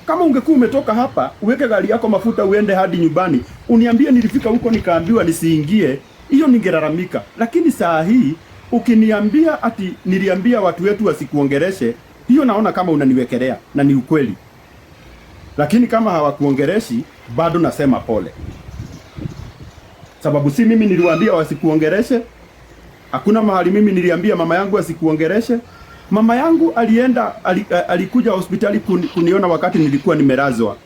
kama ungekuwa umetoka hapa, uweke gari yako mafuta uende hadi nyumbani, uniambie nilifika huko nikaambiwa nisiingie, hiyo ningelalamika. Lakini saa hii ukiniambia ati niliambia watu wetu wasikuongereshe, hiyo naona kama unaniwekelea, na ni ukweli. Lakini kama hawakuongereshi, bado nasema pole. Sababu si mimi niliwaambia wasikuongereshe. Hakuna mahali mimi niliambia mama yangu asikuongereshe. Mama yangu alikuja hospitali kuniona wakati nilikuwa nimelazwa.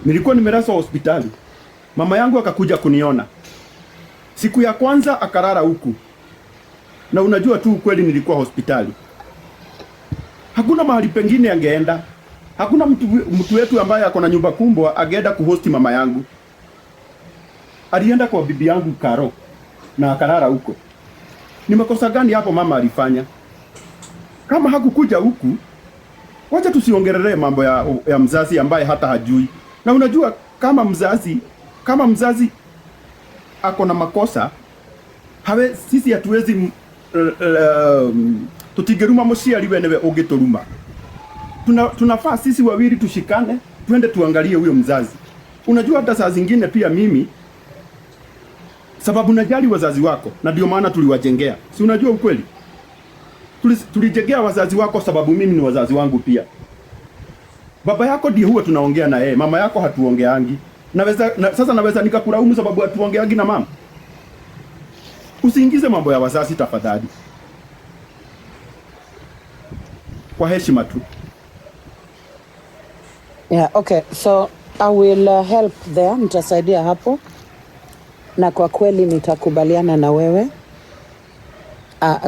Nilikuwa nimelazwa hospitali. Mama yangu akakuja kuniona. Siku ya kwanza akarara huku. Na unajua tu ukweli, nilikuwa hospitali. Hakuna mahali pengine angeenda. Hakuna mtu wetu ambaye ako na nyumba kubwa ageenda kuhosti mama yangu. Alienda kwa bibi yangu Karo na akarara huko. Ni makosa gani hapo mama alifanya? Kama hakukuja huku, wacha tusiongerelee mambo ya mzazi ambaye hata hajui. Na unajua kama mzazi ako na makosa, sisi hatuwezi tutigeruma muciari wenewe ungituruma. Tunafaa sisi wawili tushikane, twende tuangalie huyo mzazi. Unajua hata saa zingine pia mimi, sababu najali wazazi wako, na ndio maana tuliwajengea. Si unajua ukweli? Tulijengea wazazi wako sababu mimi ni wazazi wangu pia. Baba yako ndiye huwa tunaongea na yeye, mama yako hatuongeangi. Sasa naweza nikakulaumu sababu hatuongeangi na mama? Usiingize mambo ya wazazi tafadhali. Kwa heshima tu. Yeah, okay. So I will help there. Nitasaidia hapo. Na kwa kweli nitakubaliana na wewe.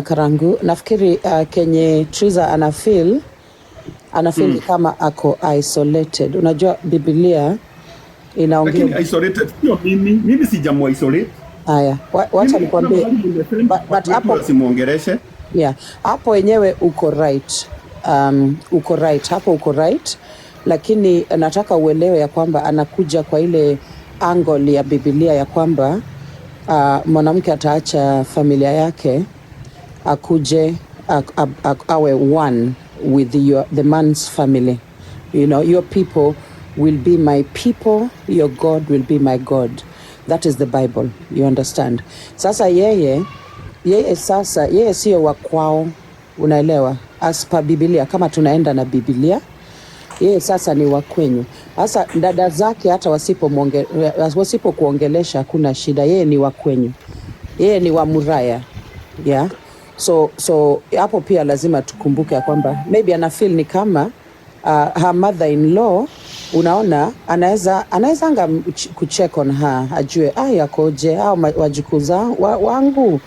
Karangu, nafikiri kenye Triza anafeel kama ako isolated. Unajua Biblia inaongea. Lakini isolated sio mimi sijamu isolate. Haya, wacha nikwambie. But hapo simuongereshe. Yeah, hapo wenyewe uko right. Uko right, hapo uko right. Lakini nataka uelewe ya kwamba anakuja kwa ile angle ya Biblia ya kwamba mwanamke ataacha familia yake akuje awe one with the man's family. You know, your people will be my people, your God will be my God. That is the Bible, you understand? Sasa yeye sio wa kwao, unaelewa? As per Biblia, kama tunaenda na Biblia, Yeye sasa ni wa kwenyu. Sasa dada zake hata wasipokuongelesha hakuna shida, yeye ni wa kwenyu, yeye ni wa Muraya. Yeah. So hapo pia lazima tukumbuke ya kwamba maybe ana feel ni kama her mother in law, unaona, anaweza anga kucheck on her, ajue yakoje au wajukuu wangu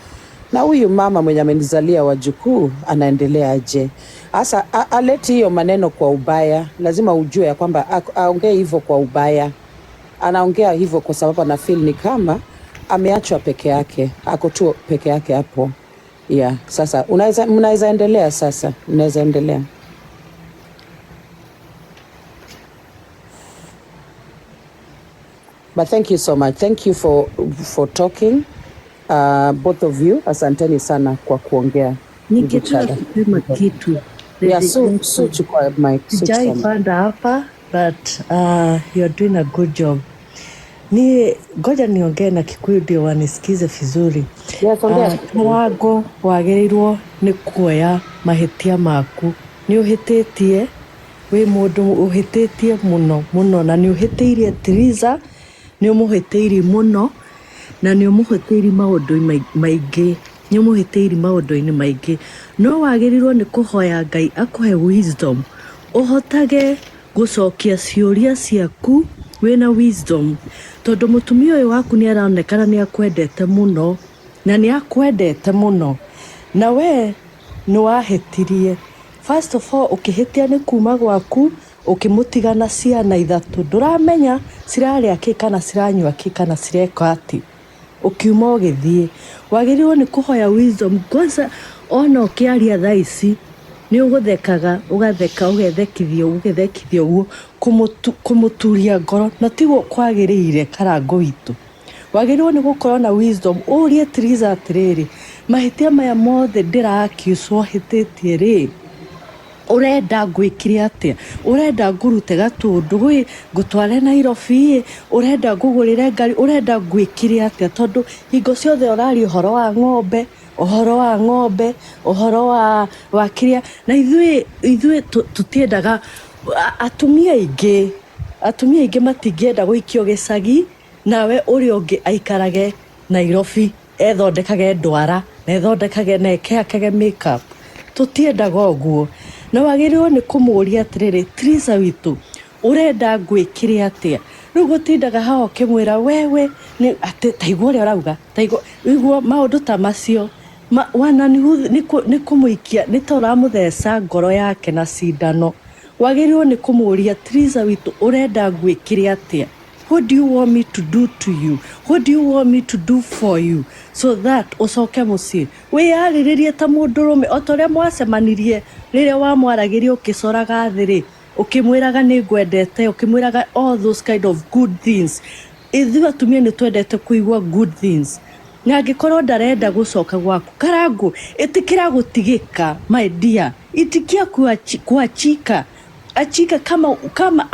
na huyu mama mwenye amenizalia wajukuu anaendelea aje. Sasa aleti hiyo maneno kwa ubaya. Lazima ujue ya kwamba aongee hivyo kwa ubaya. Anaongea hivyo kwa sababu ana feel ni kama ameachwa peke yake, ako tu peke yake hapo. Yeah, sasa mnaweza endelea sasa. Mnaweza endelea. But thank you so much. Thank you for talking. Both of you, asanteni sana kwa kuongea. Ningetaka kusema kitu. Yeah, so chukua mic. Sijaipanda hapa, but you're doing a good job. Ngoja niongee na Kikuyu ndio wanisikize vizuri. Yes, ongea. Karago wagĩrĩirwo nĩ kuoya mahĩtia maku. Nĩ ũhĩtĩtie, wĩ mũndũ ũhĩtĩtie mũno na nĩ ũhĩtĩirie Triza, nĩ ũmũhĩtĩirie mũno na nĩ ũmũhĩtĩirie maũndũ-inĩ maingĩ. No wagĩrĩirwo nĩ kũhoya Ngai akũhe wisdom, ũhotage gũcokia ciũria ciaku wĩna wisdom, tondũ mũtumia ũyũ waku nĩ aronekana nĩ akwendete mũno na nĩ akwendete mũno, na we nĩ wahĩtirie. First of all, ũkĩhĩtia nĩ kuma gwaku, ũkĩmũtiga na ciana 3, ndũramenya cirarĩa kĩ kana ciranyua kĩ kana cireka atĩ, ũkiuma ũgĩthiĩ. Wagĩrĩirwo nĩ kũhoya wisdom. Kwanza ona ũkĩaria thaa ici nĩ ũgũthekaga, ũgatheka, ũgethekithio ũguo kũmũturia ngoro, na tiguo kwagĩrĩire Karango witũ. Wagĩrĩirwo nĩ gũkorwo na wisdom. Ũrie Triza atĩrĩrĩ, mahĩtia maya mothe ndĩra-accuse hĩtĩtie rĩ, ũrenda ngwĩkire atĩa? Ũrenda ngũrute Gatũndũ, ngũtware Nairobi, ũrenda ngũgũrĩre ngari, ũrenda ngwĩkire atĩa? Tondũ hingo ciothe ũraria ũhoro wa ng'ombe, ũhoro wa kĩrĩa, na ithuĩ tũtiendaga. Atumia aingĩ matingĩenda gũikio gĩcagi, nawe ũrĩa ũngĩ aikarage Nairobi, ethondekage ndwara na ethondekage na ekehakage makeup. Tũtiendaga ũguo. Na wagĩrĩirwo nĩ kũmũria atĩrĩrĩ, Triza witũ, ũrenda ngwĩkire atĩa? Rĩu gũtindaga hao ũkĩmwĩra wewe taigua ũrĩa ũrauga, taigua maũndũ ta macio. Wana nĩ kũmũikia, nĩ ta ũramũtheca ngoro yake na cindano. Wagĩrĩirwo nĩ kũmũria, Triza witũ, ũrenda ngwĩkire atĩa? What do you want me to do to you? What do you want me to do for you? So that ũcoke mũciĩ. Wĩyarĩrĩrie ta mũndũrũme, o ta ũrĩa mwacemanirie rĩrĩa wamwaragĩria ũkĩcoraga thĩ-rĩ, ũkĩmwĩraga nĩ ngwendete, ũkĩmwĩraga all those kind of good things. Ithuĩ atumia nĩ twendete kũigua good things. Na angĩkorwo ndarenda gũcoka gwaku, Karango, ĩtĩkĩra gũtigĩka, my dear. Itikia kuachika. Achika kama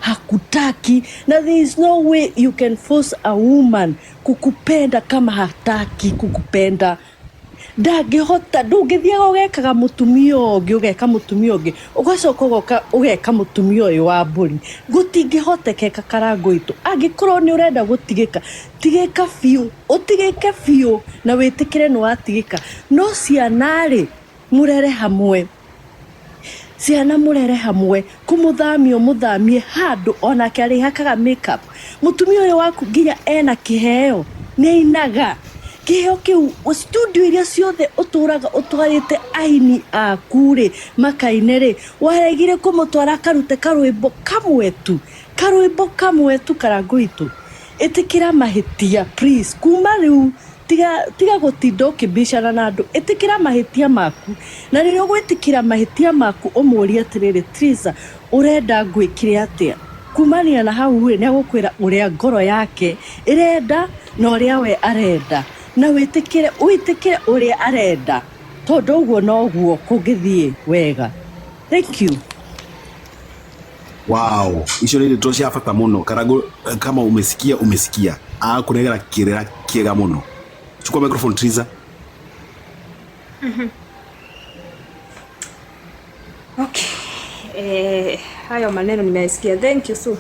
hakutaki. Na there is no way you can force a woman kukupenda kama hataki kukupenda. Ndangĩhota, ndũngĩthiaga ũgeka mũtumia ũngĩ, ũgacoka ũgeka mũtumia ũyũ wa mbũri. Gũtingĩhotekeka Karango witũ. Angĩkorwo nĩ ũrenda gũtigĩka, tigĩka biũ, ũtigĩke biũ na wĩtĩkĩre nĩ watigĩka. No ciana-rĩ, mũrere hamwe. Ciana mũrere hamwe, mũthamie handũ onake arĩhakaga makeup. Mũtumia ũyũ waku nginya ena kĩheo, nĩ ainaga kĩheo kĩu. Studio iria ciothe ũtũraga ũtwarĩte aini aku-rĩ, makaine-rĩ, waregire kũmũtwara karute karwĩmbo kamwe tu Karango witũ. Ĩtĩkĩra mahĩtia please. Kuma rĩu tiga gũtinda ũkĩbicana na andũ, ĩtĩkĩra mahĩtia maku. Na rĩrĩa ũgwĩtĩkĩra mahĩtia maku, ũmũũrie atĩrĩrĩ, Triza, ũrenda ngwĩkire atĩa? Kumania na hau-rĩ, nĩ agũkwĩra ũrĩa ngoro yake ĩrenda na ũrĩa we arenda, na wĩtĩkĩre ũrĩa arenda, tondũ ũguo noguo kũngĩthiĩ wega. Thank you. Wow, icio nĩ ndeto cia bata mũno. Karango, kama umesikia akunegera kĩrĩra kĩega mũno. Chukua microphone Triza. Okay. hayo maneno nimesikia. Thank you so.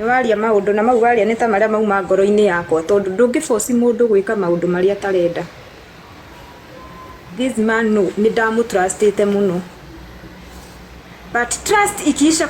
Waria maundu na mau waria nita maria mauma ngoro-ini yakwa tondu ndungiforce mundu gwika maundu maria tarenda. This man no, ni ndamu trustite muno. But trust ikiisha